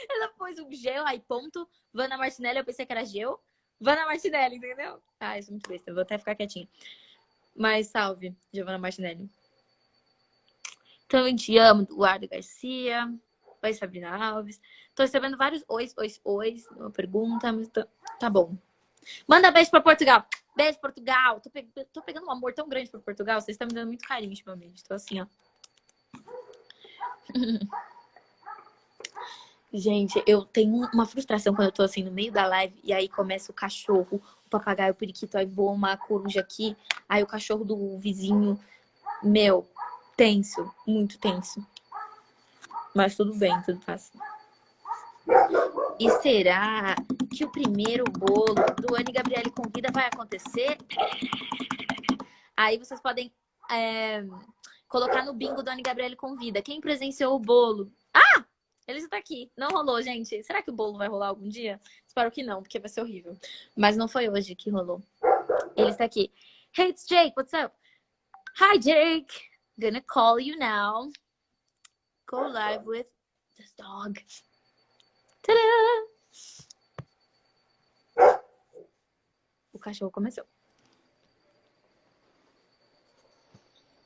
Ela pôs um Geo, aí ponto. Vanna Martinelli, eu pensei que era Geo. Vanna Martinelli, entendeu? Ah, isso é muito besta. Eu vou até ficar quietinha. Mas salve, Giovanna Martinelli. Também te amo, Eduardo Garcia. Oi, Sabrina Alves. Tô recebendo vários ois. Uma pergunta, mas tá bom. Manda beijo pra Portugal. Beijo, Portugal. Tô pegando um amor tão grande pra Portugal. Vocês estão me dando muito carinho ultimamente. Tô assim, ó. Gente, eu tenho uma frustração quando eu tô assim no meio da live e aí começa o cachorro, o papagaio, o periquito, aí voa uma coruja aqui, aí o cachorro do vizinho. Meu, tenso, muito tenso. Mas tudo bem, tudo passa. E será que o primeiro bolo do Gabrielly Convida vai acontecer? Aí vocês podem colocar no bingo do Gabrielly Convida. Quem presenciou o bolo? Ah! Ele já tá aqui. Não rolou, gente. Será que o bolo vai rolar algum dia? Espero que não, porque vai ser horrível. Mas não foi hoje que rolou. Ele está aqui. Hey, it's Jake. What's up? Hi, Jake. Gonna call you now. Go live with this dog. Tadã! O cachorro começou.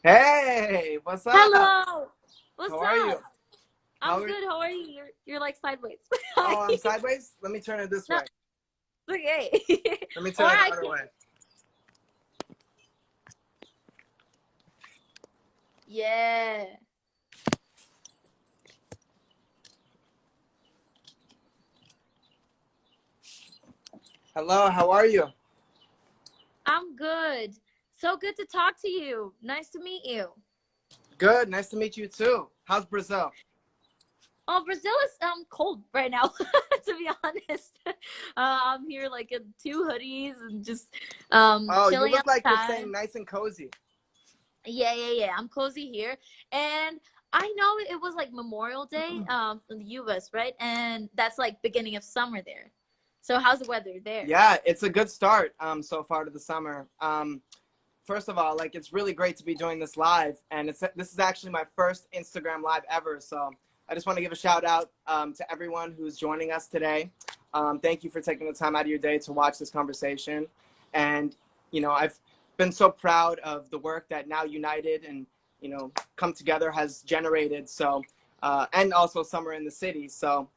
Hey, what's up? Hello. What's How are you? up? How I'm are you? good. How are you? You're like sideways. Hi. Oh, I'm sideways? Let me turn it this No, way. it's okay. Let me Or turn it the I other can. way. Yeah. Hello, how are you? I'm good. So good to talk to you. Nice to meet you. Good, nice to meet you too. How's Brazil? Oh, Brazil is cold right now, to be honest. I'm here like in two hoodies and just Oh, you chilling look like you're outside. staying nice and cozy. Yeah. I'm cozy here. And I know it was like Memorial Day in the US, right? And that's like beginning of summer there. So how's the weather there? Yeah, it's a good start so far to the summer. First of all, like it's really great to be doing this live, and this is actually my first Instagram live ever. So I just want to give a shout out to everyone who's joining us today. Thank you for taking the time out of your day to watch this conversation. And I've been so proud of the work that Now United and Come Together has generated. So and also Summer in the City. So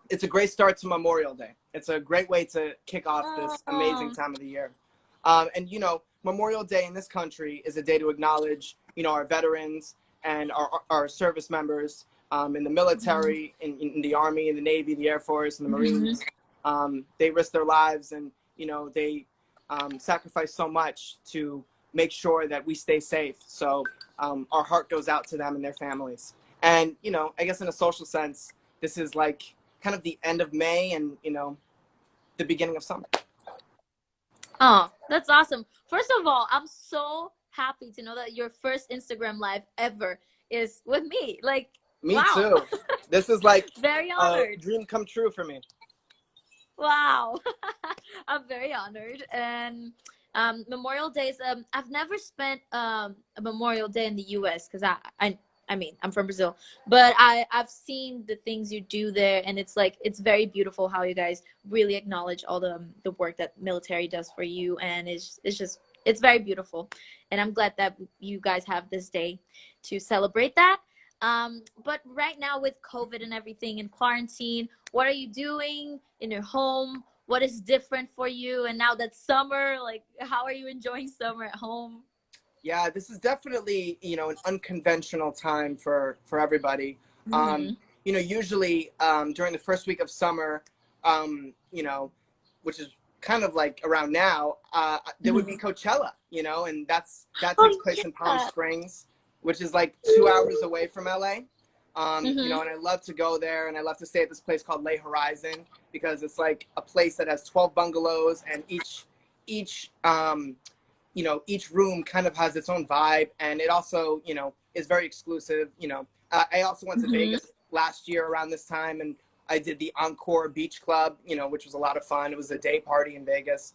it's a great start to Memorial Day. It's a great way to kick off this amazing Oh. time of the year. And Memorial Day in this country is a day to acknowledge, our veterans and our service members in the Mhm. military, in the Army, in the Navy, the Air Force, and the Mhm. Marines. They risk their lives, and they sacrifice so much to make sure that we stay safe. So our heart goes out to them and their families. And I guess in a social sense, this is like kind of the end of May and the beginning of summer. Oh, that's awesome. First of all, I'm so happy to know that your first Instagram live ever is with me. Like, Me wow. too. This is like Very a honored. dream come true for me. Wow. I'm very honored. And Memorial Days, I've never spent a Memorial Day in the US because I mean, I'm from Brazil, but I've seen the things you do there, and it's like it's very beautiful how you guys really acknowledge all the work that military does for you, and it's just it's very beautiful, and I'm glad that you guys have this day to celebrate that. But right now with COVID and everything in quarantine, what are you doing in your home? What is different for you? And now that summer, like, how are you enjoying summer at home? Yeah, this is definitely an unconventional time for everybody. Um, Mm-hmm. Usually during the first week of summer, which is kind of like around now, there would be Coachella, and that takes Oh place in Palm yeah. Springs, which is like 2 hours away from LA. Mm-hmm. And I love to go there, and I love to stay at this place called Lay Horizon because it's like a place that has 12 bungalows, and each room kind of has its own vibe, and it also is very exclusive. I also went to Mm-hmm. Vegas last year around this time, and I did the Encore Beach Club, which was a lot of fun. It was a day party in Vegas.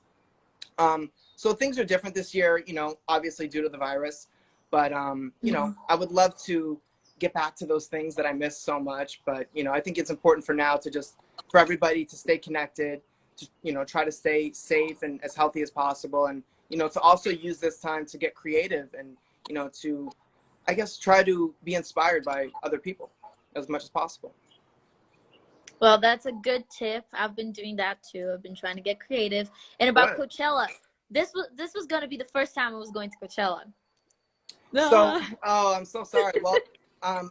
So things are different this year, obviously due to the virus, but Mm-hmm. I would love to get back to those things that I miss so much. But I think it's important for now to just for everybody to stay connected, to try to stay safe and as healthy as possible, and to also use this time to get creative and to I guess try to be inspired by other people as much as possible. Well, that's a good tip. I've been doing that too. I've been trying to get creative. And about Good. Coachella, this was gonna be the first time I was going to Coachella. So, No. oh, I'm so sorry. Well,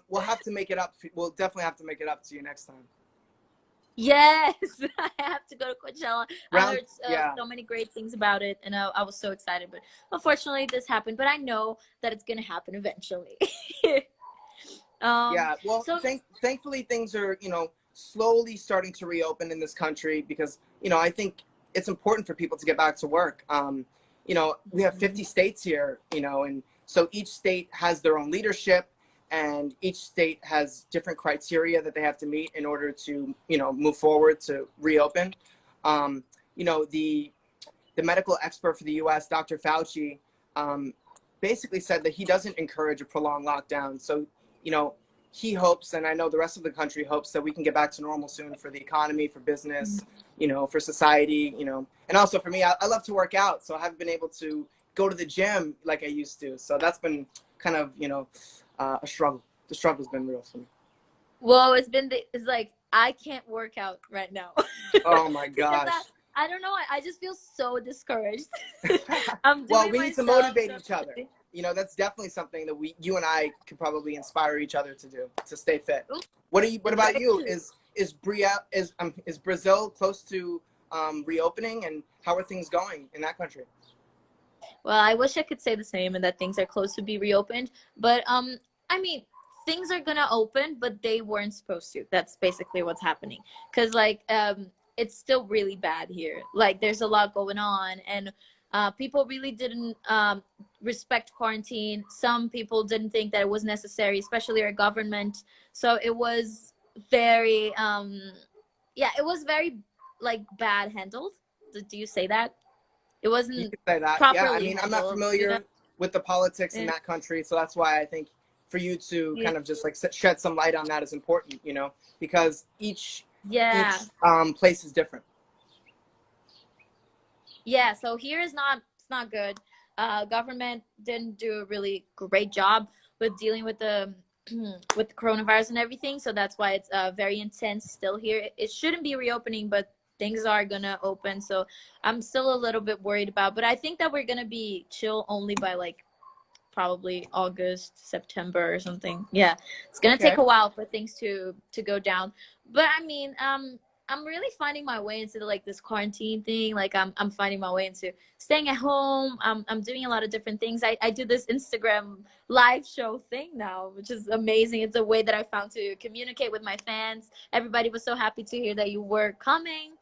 we'll have to make it up. We'll definitely have to make it up to you next time. Yes, I have to go to Coachella. I Round, heard yeah, so many great things about it, and I was so excited. But unfortunately, this happened. But I know that it's gonna happen eventually. yeah. Well, So thankfully things are slowly starting to reopen in this country because I think it's important for people to get back to work. We have 50 states here, and so each state has their own leadership, and each state has different criteria that they have to meet in order to move forward to reopen. Um, the medical expert for the U.S., Dr. Fauci, basically said that he doesn't encourage a prolonged lockdown. So, you know, he hopes, and I know the rest of the country hopes, that we can get back to normal soon for the economy, for business, for society, and also for me, I love to work out. So I haven't been able to go to the gym like I used to. So that's been kind of, a struggle. The struggle's been real for me. Well, it's like I can't work out right now. Oh my Because gosh. I don't know, I just feel so discouraged. I'm Well, doing we my need to stuff. motivate each other. That's definitely something that you and I could probably inspire each other to do, to stay fit. What about you? Is Brazil close to reopening, and how are things going in that country? Well, I wish I could say the same and that things are close to be reopened, but I mean, things are gonna open, but they weren't supposed to. That's basically what's happening. Cause like it's still really bad here. Like there's a lot going on, and people really didn't respect quarantine. Some people didn't think that it was necessary, especially our government. So it was very yeah, it was very like bad handled. Do you say that? It You wasn't could say that. Yeah, I properly mean, I'm not handled, familiar with the politics in Yeah. that country, so that's why I think for you to Yeah. kind of just like shed some light on that is important, because each Yeah. place is different. Yeah. So here is not, it's not good. Government didn't do a really great job with dealing with the with the coronavirus and everything. So that's why it's very intense still here. It shouldn't be reopening, but things are gonna open. So I'm still a little bit worried about. But I think that we're gonna be chill only by like probably August, September or something. Yeah, it's gonna Okay. take a while for things to go down. But I mean, I'm really finding my way into like this quarantine thing. Like I'm finding my way into staying at home. I'm doing a lot of different things. I do this Instagram live show thing now, which is amazing. It's a way that I found to communicate with my fans. Everybody was so happy to hear that you were coming.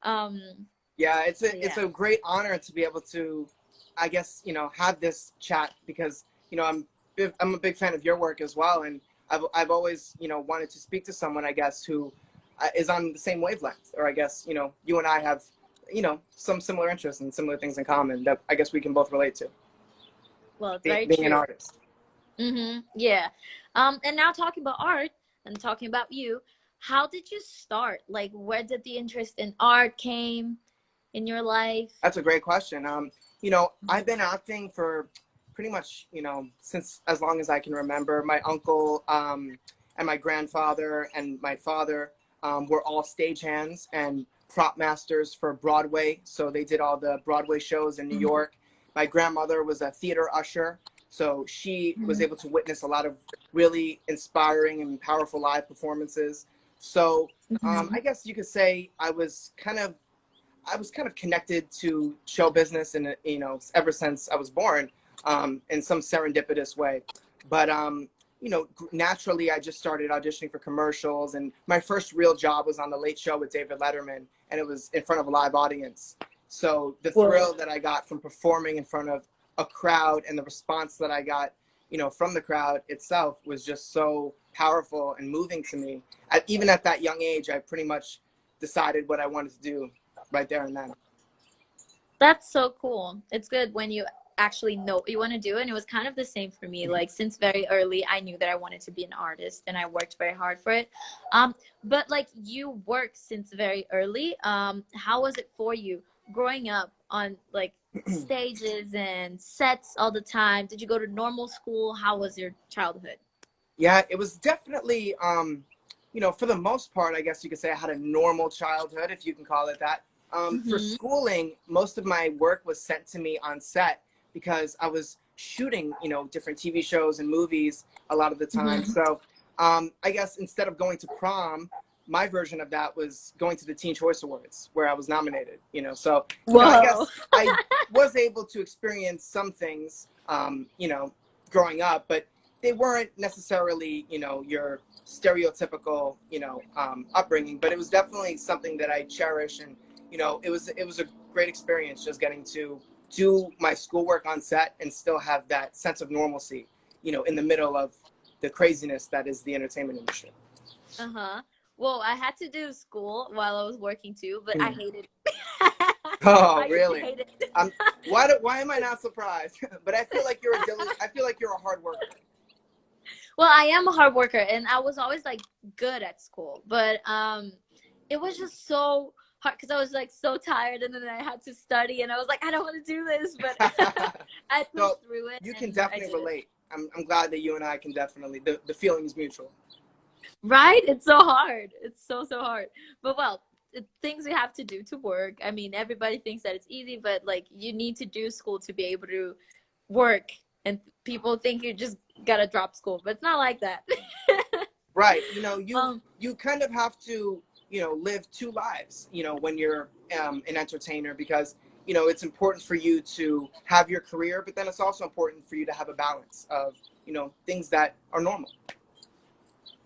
Um, Yeah, it's yeah. a great honor to be able to, I guess, have this chat because I'm a big fan of your work as well, and I've always wanted to speak to someone, I guess, who is on the same wavelength, or I guess you and I have some similar interests and similar things in common that I guess we can both relate to. Well, it's very Being an true. artist. Yeah. And now talking about art and talking about you, how did you start? Like, where did the interest in art came in your life? That's a great question. I've been acting for pretty much, since as long as I can remember. My uncle and my grandfather and my father were all stagehands and prop masters for Broadway. So they did all the Broadway shows in New York. My grandmother was a theater usher. So she was able to witness a lot of really inspiring and powerful live performances. So I guess you could say I was kind of connected to show business, and ever since I was born, in some serendipitous way. But naturally, I just started auditioning for commercials, and my first real job was on The Late Show with David Letterman, and it was in front of a live audience. So the thrill that I got from performing in front of a crowd, and the response that I got, from the crowd itself, was just so powerful and moving to me. Even at that young age, I pretty much decided what I wanted to do right there and then. That's so cool. It's good when you actually know what you want to do. And it was kind of the same for me. Like since very early, I knew that I wanted to be an artist, and I worked very hard for it. But like you worked since very early. How was it for you growing up on like stages and sets all the time? Did you go to normal school? How was your childhood? Yeah, it was definitely, for the most part, I guess you could say I had a normal childhood, if you can call it that. For schooling, most of my work was sent to me on set because I was shooting, different TV shows and movies a lot of the time. So I guess instead of going to prom, my version of that was going to the Teen Choice Awards, where I was nominated, So I guess I was able to experience some things, growing up, but they weren't necessarily, your stereotypical, upbringing, but it was definitely something that I cherish. And, it was a great experience just getting to do my schoolwork on set and still have that sense of normalcy, in the middle of the craziness that is the entertainment industry. Well, I had to do school while I was working too, but I hated it. Oh, really? I hated it. Why am I not surprised? But I feel like you're a hard worker. Well, I am a hard worker, and I was always like good at school, but it was just so hard because I was like so tired, and then I had to study, and I was like, I don't want to do this, but I pushed So through it. you can And I definitely did it. relate. I'm glad that you and I can definitely, the feeling is mutual. Right? It's so hard. It's so hard. But well, things we have to do to work. I mean, everybody thinks that it's easy, but like you need to do school to be able to work. And people think you just gotta drop school, but it's not like that. Right. You know, um, you kind of have to, live two lives, when you're an entertainer, because, it's important for you to have your career, but then it's also important for you to have a balance of, things that are normal.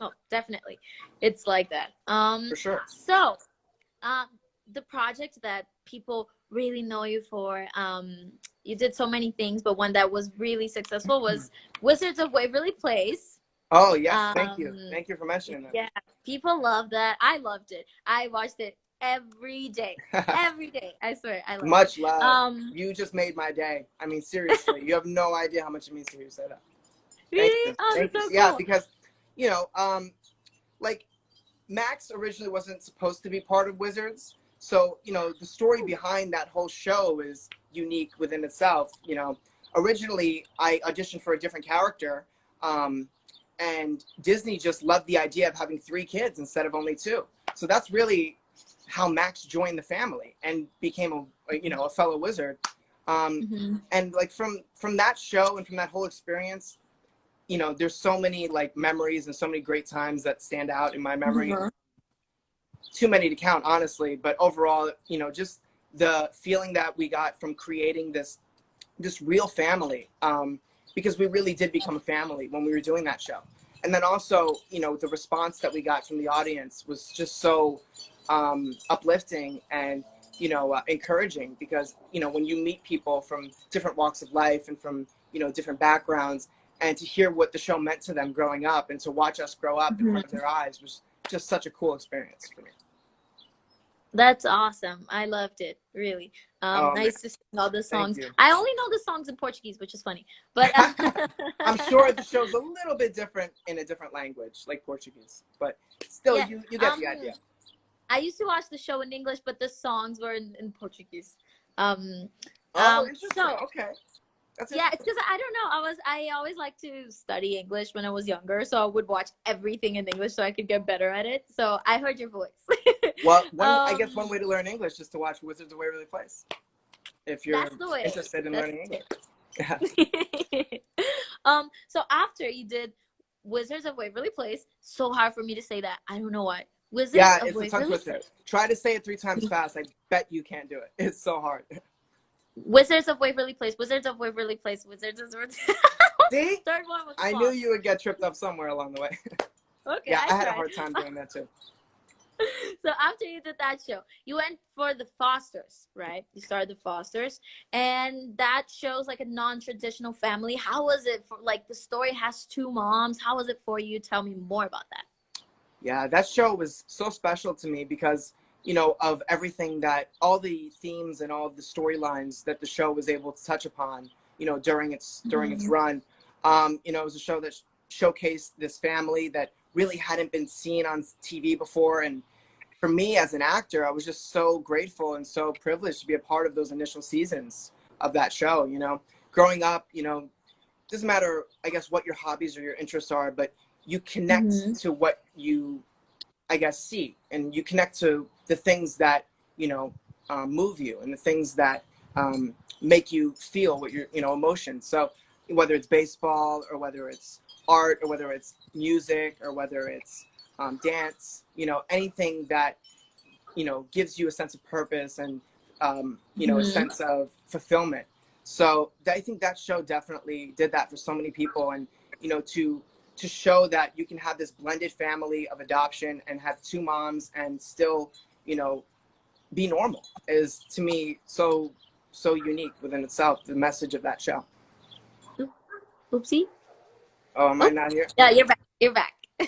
oh, definitely, it's like that. For sure. So, uh, the project that people really know you for, you did so many things, but one that was really successful was Wizards of Waverly Place. Oh, yes. Thank you. Um, Thank you for mentioning yeah, people love that. I loved it. I watched it every day. that. Every day. I swear, I loved it. Much love. You just made my day. I mean, seriously, you have no idea how much it means to hear you say that. Thank Really? you. Oh, Thank that's you. so Yeah, cool. because, you know, like Max originally wasn't supposed to be part of Wizards. So, the story behind that whole show is unique within itself. Originally I auditioned for a different character. And Disney just loved the idea of having 3 kids instead of only 2. So that's really how Max joined the family and became a fellow wizard. Mm-hmm. And like from that show and from that whole experience, there's so many like memories and so many great times that stand out in my memory. Uh-huh. Too many to count, honestly, but overall, just the feeling that we got from creating this real family, because we really did become a family when we were doing that show. And then also, the response that we got from the audience was just so uplifting and encouraging, because when you meet people from different walks of life and from different backgrounds, and to hear what the show meant to them growing up and to watch us grow up in front of their eyes was just such a cool experience for me. That's awesome. I loved it, really. Oh, I man. used to sing all the Thank songs. you. I only know the songs in Portuguese, which is funny. But I'm sure the show's a little bit different in a different language, like Portuguese, but still, yeah, you get the idea. I used to watch the show in English, but the songs were in Portuguese. Interesting. So Okay, that's yeah, it's interesting. because I don't know. I always liked to study English when I was younger, so I would watch everything in English so I could get better at it. So I heard your voice. Well, I guess one way to learn English is to watch Wizards of Waverly Place, if you're That's the way. interested in That's learning English. So after you did Wizards of Waverly Place, so hard for me to say that. I don't know why. Wizards Yeah, of it's a tongue Waverly twister. Place. Try to say it 3 times fast. I bet you can't do it. It's so hard. Wizards of Waverly Place. Wizards of Waverly Place. Wizards of See? Third one was I flop. knew you would get tripped up somewhere along the way. Okay, Yeah, I had a tried. hard time doing that too. So after you did that show, you went for the Fosters, right? You started the Fosters, and that shows like a non-traditional family. How was it for, like, the story has 2 moms? How was it for you? Tell me more about that. Yeah, that show was so special to me because, of everything that, all the themes and all the storylines that the show was able to touch upon, during its run. It was a show that showcased this family that really hadn't been seen on TV before. And for me as an actor, I was just so grateful and so privileged to be a part of those initial seasons of that show. Growing up, doesn't matter, I guess, what your hobbies or your interests are, but you connect to what you, I guess, see, and you connect to the things that, move you, and the things that make you feel what your, emotions. So whether it's baseball, or whether it's art, or whether it's music, or whether it's dance, anything that, gives you a sense of purpose and, a sense of fulfillment. So I think that show definitely did that for so many people. And, to show that you can have this blended family of adoption and have 2 moms and still, be normal is, to me, so unique within itself, the message of that show. Oopsie. Oh, am I not here? Yeah, you're back. You're back. Oh,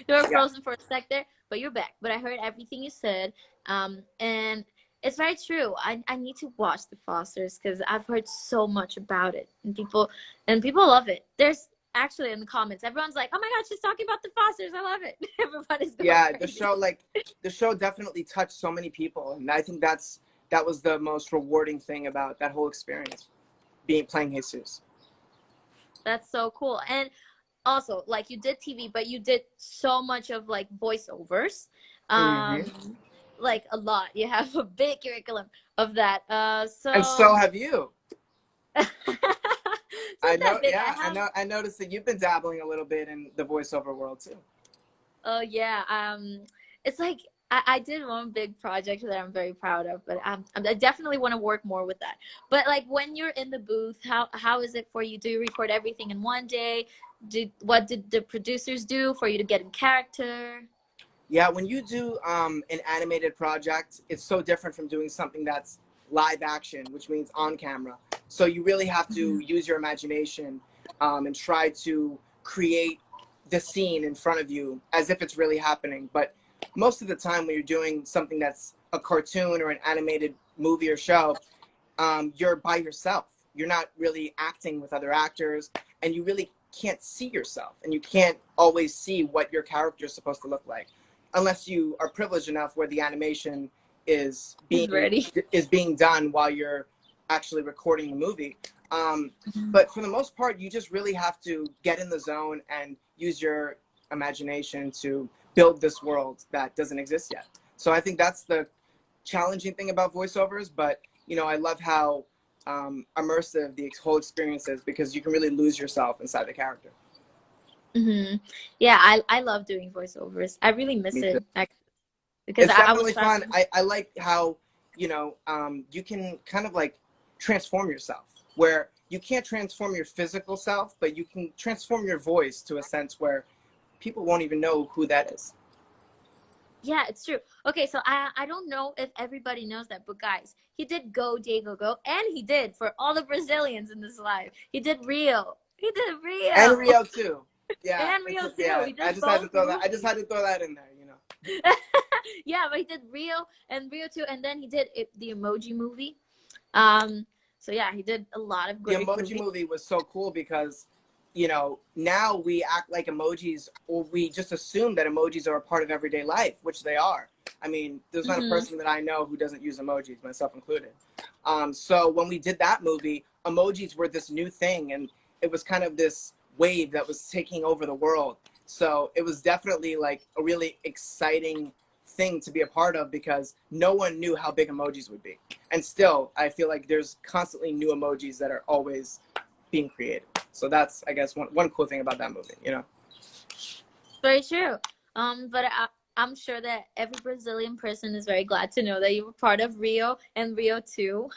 You were yeah. frozen for a sec there, but you're back. But I heard everything you said. And it's very true. I need to watch The Fosters because I've heard so much about it, and people love it. There's actually in the comments, everyone's like, "Oh my God, she's talking about the Fosters. I love it." Everybody's going Yeah, crazy. the show definitely touched so many people, and I think that was the most rewarding thing about that whole experience, playing Jesus. That's so cool. And also, like, you did TV, but you did so much of like voiceovers. Hmm. Like a lot. You have a big curriculum of that. And so So have you. it's I not know. that big. I Yeah, have. I noticed that you've been dabbling a little bit in the voiceover world too. Oh yeah. It's like I did one big project that I'm very proud of, but I definitely want to work more with that. But like when you're in the booth, how is it for you? Do you record everything in one day? What did the producers do for you to get in character? Yeah, when you do an animated project, it's so different from doing something that's live action, which means on camera. So you really have to use your imagination and try to create the scene in front of you as if it's really happening. But most of the time, when you're doing something that's a cartoon or an animated movie or show, you're by yourself. You're not really acting with other actors, and you really can't see yourself, and you can't always see what your character is supposed to look like, unless you are privileged enough where the animation is Is ready. being done while you're actually recording the movie. But for the most part, you just really have to get in the zone and use your imagination to build this world that doesn't exist yet. So I think that's the challenging thing about voiceovers. But I love how immersive the whole experience is, because you can really lose yourself inside the character. Yeah, I love doing voiceovers. I really miss Me too. it because It's I was definitely fun. traveling. I like how, you can kind of like transform yourself, where you can't transform your physical self, but you can transform your voice to a sense where people won't even know who that is. Yeah, it's true. Okay, so I don't know if everybody knows that, but guys, he did Go Diego Go, and he did for all the Brazilians in this live. He did Rio. He did And Rio. Rio too. Yeah, And Rio too. yeah. He I did just had to both throw that. I just movies. had to throw that in there. Yeah, but he did Rio and Rio too, and then he did the Emoji Movie. So yeah, he did a lot of The great Emoji movies. Movie was so cool because, now we act like emojis, or we just assume that emojis are a part of everyday life, which they are. I mean, there's not a person that I know who doesn't use emojis, myself included. So when we did that movie, emojis were this new thing, and it was kind of this wave that was taking over the world. So it was definitely like a really exciting thing to be a part of, because no one knew how big emojis would be. And still, I feel like there's constantly new emojis that are always being created. So that's, I guess, one cool thing about that movie. Very true. But I'm sure that every Brazilian person is very glad to know that you were part of Rio and Rio 2.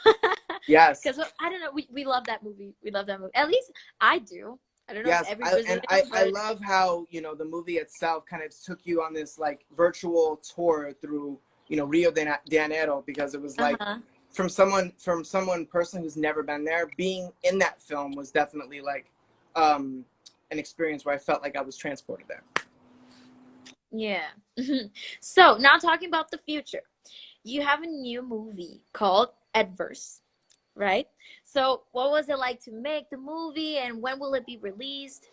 Yes. Because I don't know, we love that movie. We love that movie. At least I do. I don't know if Yes, every Brazilian, I but love how the movie itself kind of took you on this like virtual tour through Rio de Janeiro, because it was like from someone person who's never been there, being in that film was definitely like an experience where I felt like I was transported there. yeah. So now talking about the future, you have a new movie called Adverse, right? So what was it like to make the movie, and when will it be released?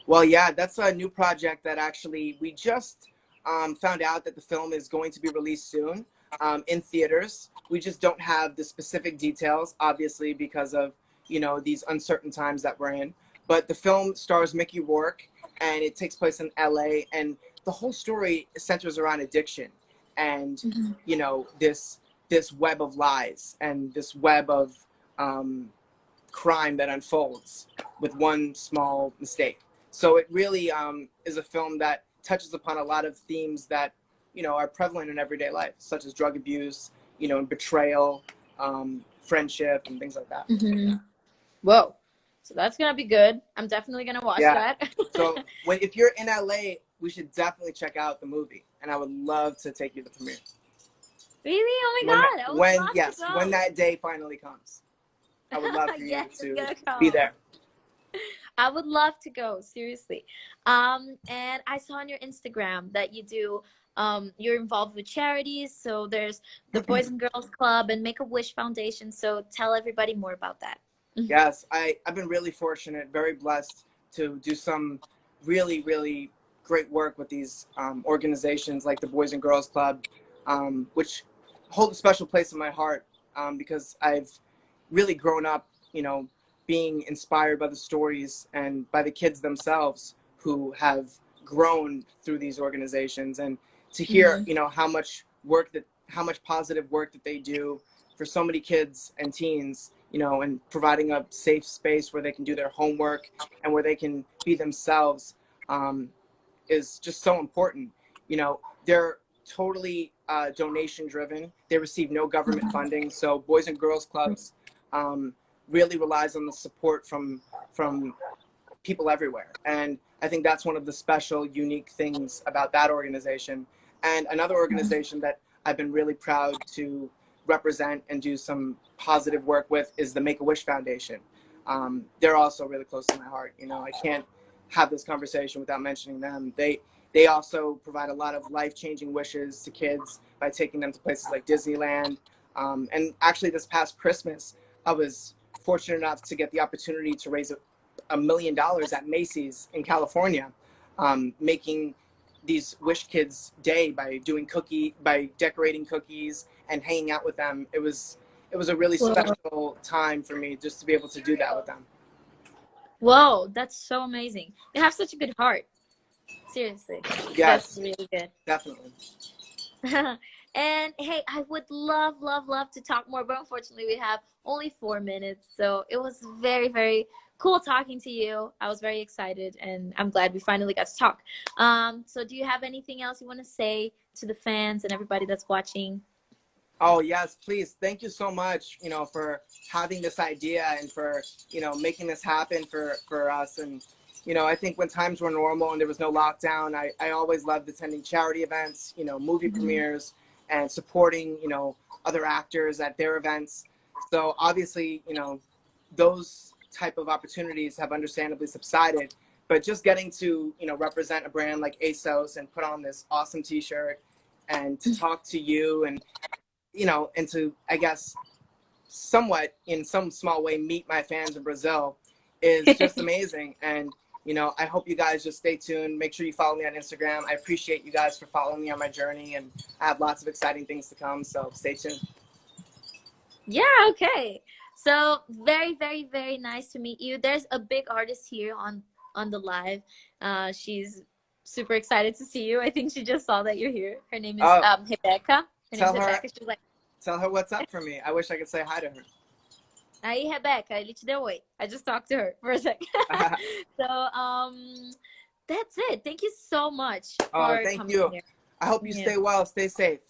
Well, yeah, that's a new project that actually we just found out that the film is going to be released soon in theaters. We just don't have the specific details, obviously, because of these uncertain times that we're in. But the film stars Mickey Rourke, and it takes place in LA, and the whole story centers around addiction, and this web of lies, and this web of crime that unfolds with one small mistake. So it really is a film that touches upon a lot of themes that are prevalent in everyday life, such as drug abuse, and betrayal, friendship, and things like that. Whoa. So that's gonna be good. I'm definitely gonna watch Yeah. that. So if you're in LA, we should definitely check out the movie, and I would love to take you to the premiere. Really? Oh my God! I would love to go. When that day finally comes, I would love for Yes, you it's to gonna be come. there. I would love to go, seriously. And I saw on your Instagram that you're involved with charities. So there's the Boys and Girls Club and Make-A-Wish Foundation. So tell everybody more about that. Yes, I've been really fortunate, very blessed to do some really, really great work with these organizations like the Boys and Girls Club, which hold a special place in my heart because I've really grown up, you know, being inspired by the stories and by the kids themselves who have grown through these organizations, and to hear, you know, how much positive work that they do for so many kids and teens, you know, and providing a safe space where they can do their homework and where they can be themselves, is just so important. You know, they're totally donation driven. They receive no government funding. So Boys and Girls Clubs really relies on the support from people everywhere. And I think that's one of the special, unique things about that organization. And another organization that I've been really proud to represent and do some positive work with is the Make-A-Wish Foundation. They're also really close to my heart. You know, I can't have this conversation without mentioning them. They also provide a lot of life-changing wishes to kids by taking them to places like Disneyland. And actually this past Christmas, I was fortunate enough to get the opportunity to raise $1 million at Macy's in California, making these Wish Kids Day by decorating cookies and hanging out with them. It was a really special time for me just to be able to do that with them. Whoa, that's so amazing. You have such a good heart. Seriously. Yes, that's really good. Definitely. And hey, I would love to talk more, but unfortunately we have only 4 minutes. So it was very, very cool talking to you. I was very excited, and I'm glad we finally got to talk. So do you have anything else you want to say to the fans and everybody that's watching? Oh, yes, please. Thank you so much, you know, for having this idea and for, you know, making this happen for us. And, you know, I think when times were normal and there was no lockdown, I always loved attending charity events, you know, movie premieres, and supporting, you know, other actors at their events. So obviously, you know, those type of opportunities have understandably subsided, but just getting to, you know, represent a brand like ASOS and put on this awesome t-shirt and to talk to you and, you know, and to, I guess, somewhat in some small way meet my fans in Brazil is just amazing. And, you know, I hope you guys just stay tuned. Make sure you follow me on Instagram. I appreciate you guys for following me on my journey, and I have lots of exciting things to come, so stay tuned. Yeah, okay. So very, very, very nice to meet you. There's a big artist here on the live. She's super excited to see you. I think she just saw that you're here. Her name is Rebecca. She's like, tell her what's up for me. I wish I could say hi to her. Aí, Rebecca, ele te deu oi. I just talked to her for a second. So, that's it. Thank you so much for thank coming you. here. I hope you stay well, stay safe.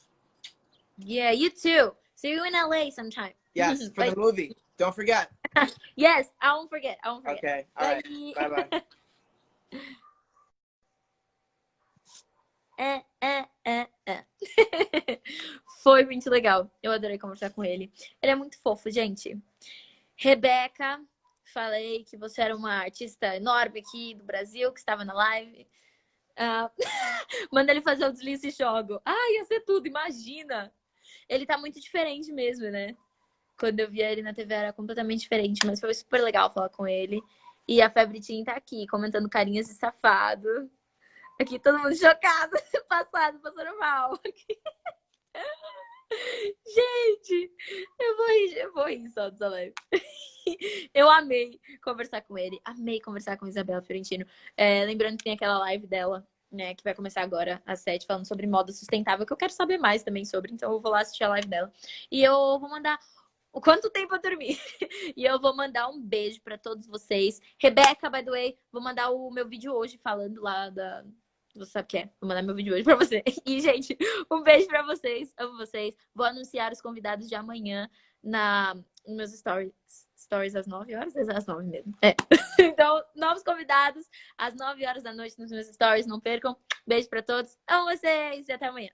Yeah, you too. See you in LA sometime. Yes, for the movie. Don't forget. Yes, I won't forget. Okay, all right. Bye-bye. Foi muito legal. Eu adorei conversar com ele. Ele é muito fofo, gente. Rebeca, falei que você era uma artista enorme aqui do Brasil, que estava na live. Manda ele fazer o deslize e jogo. Ia ser tudo, imagina. Ele tá muito diferente mesmo, né? Quando eu via ele na TV era completamente diferente, mas foi super legal falar com ele. E a Febre Tim tá aqui, comentando carinhas de safado. Aqui todo mundo chocado, passando mal. Gente, eu vou rir só dessa live. Eu amei conversar com ele, amei conversar com a Isabella Fiorentino. Lembrando que tem aquela live dela, né, que vai começar agora às 7, falando sobre moda sustentável, que eu quero saber mais também sobre, então eu vou lá assistir a live dela. E eu vou mandar o quanto tempo eu dormi. E eu vou mandar um beijo pra todos vocês. Rebeca, by the way, vou mandar o meu vídeo hoje falando lá da... Você sabe o que é? Vou mandar meu vídeo hoje pra você. E, gente, um beijo pra vocês. Amo vocês. Vou anunciar os convidados de amanhã nos meus stories. Stories às 9 horas? Às 9 mesmo. Então, novos convidados às 9 horas da noite nos meus stories. Não percam. Beijo pra todos. Amo vocês e até amanhã.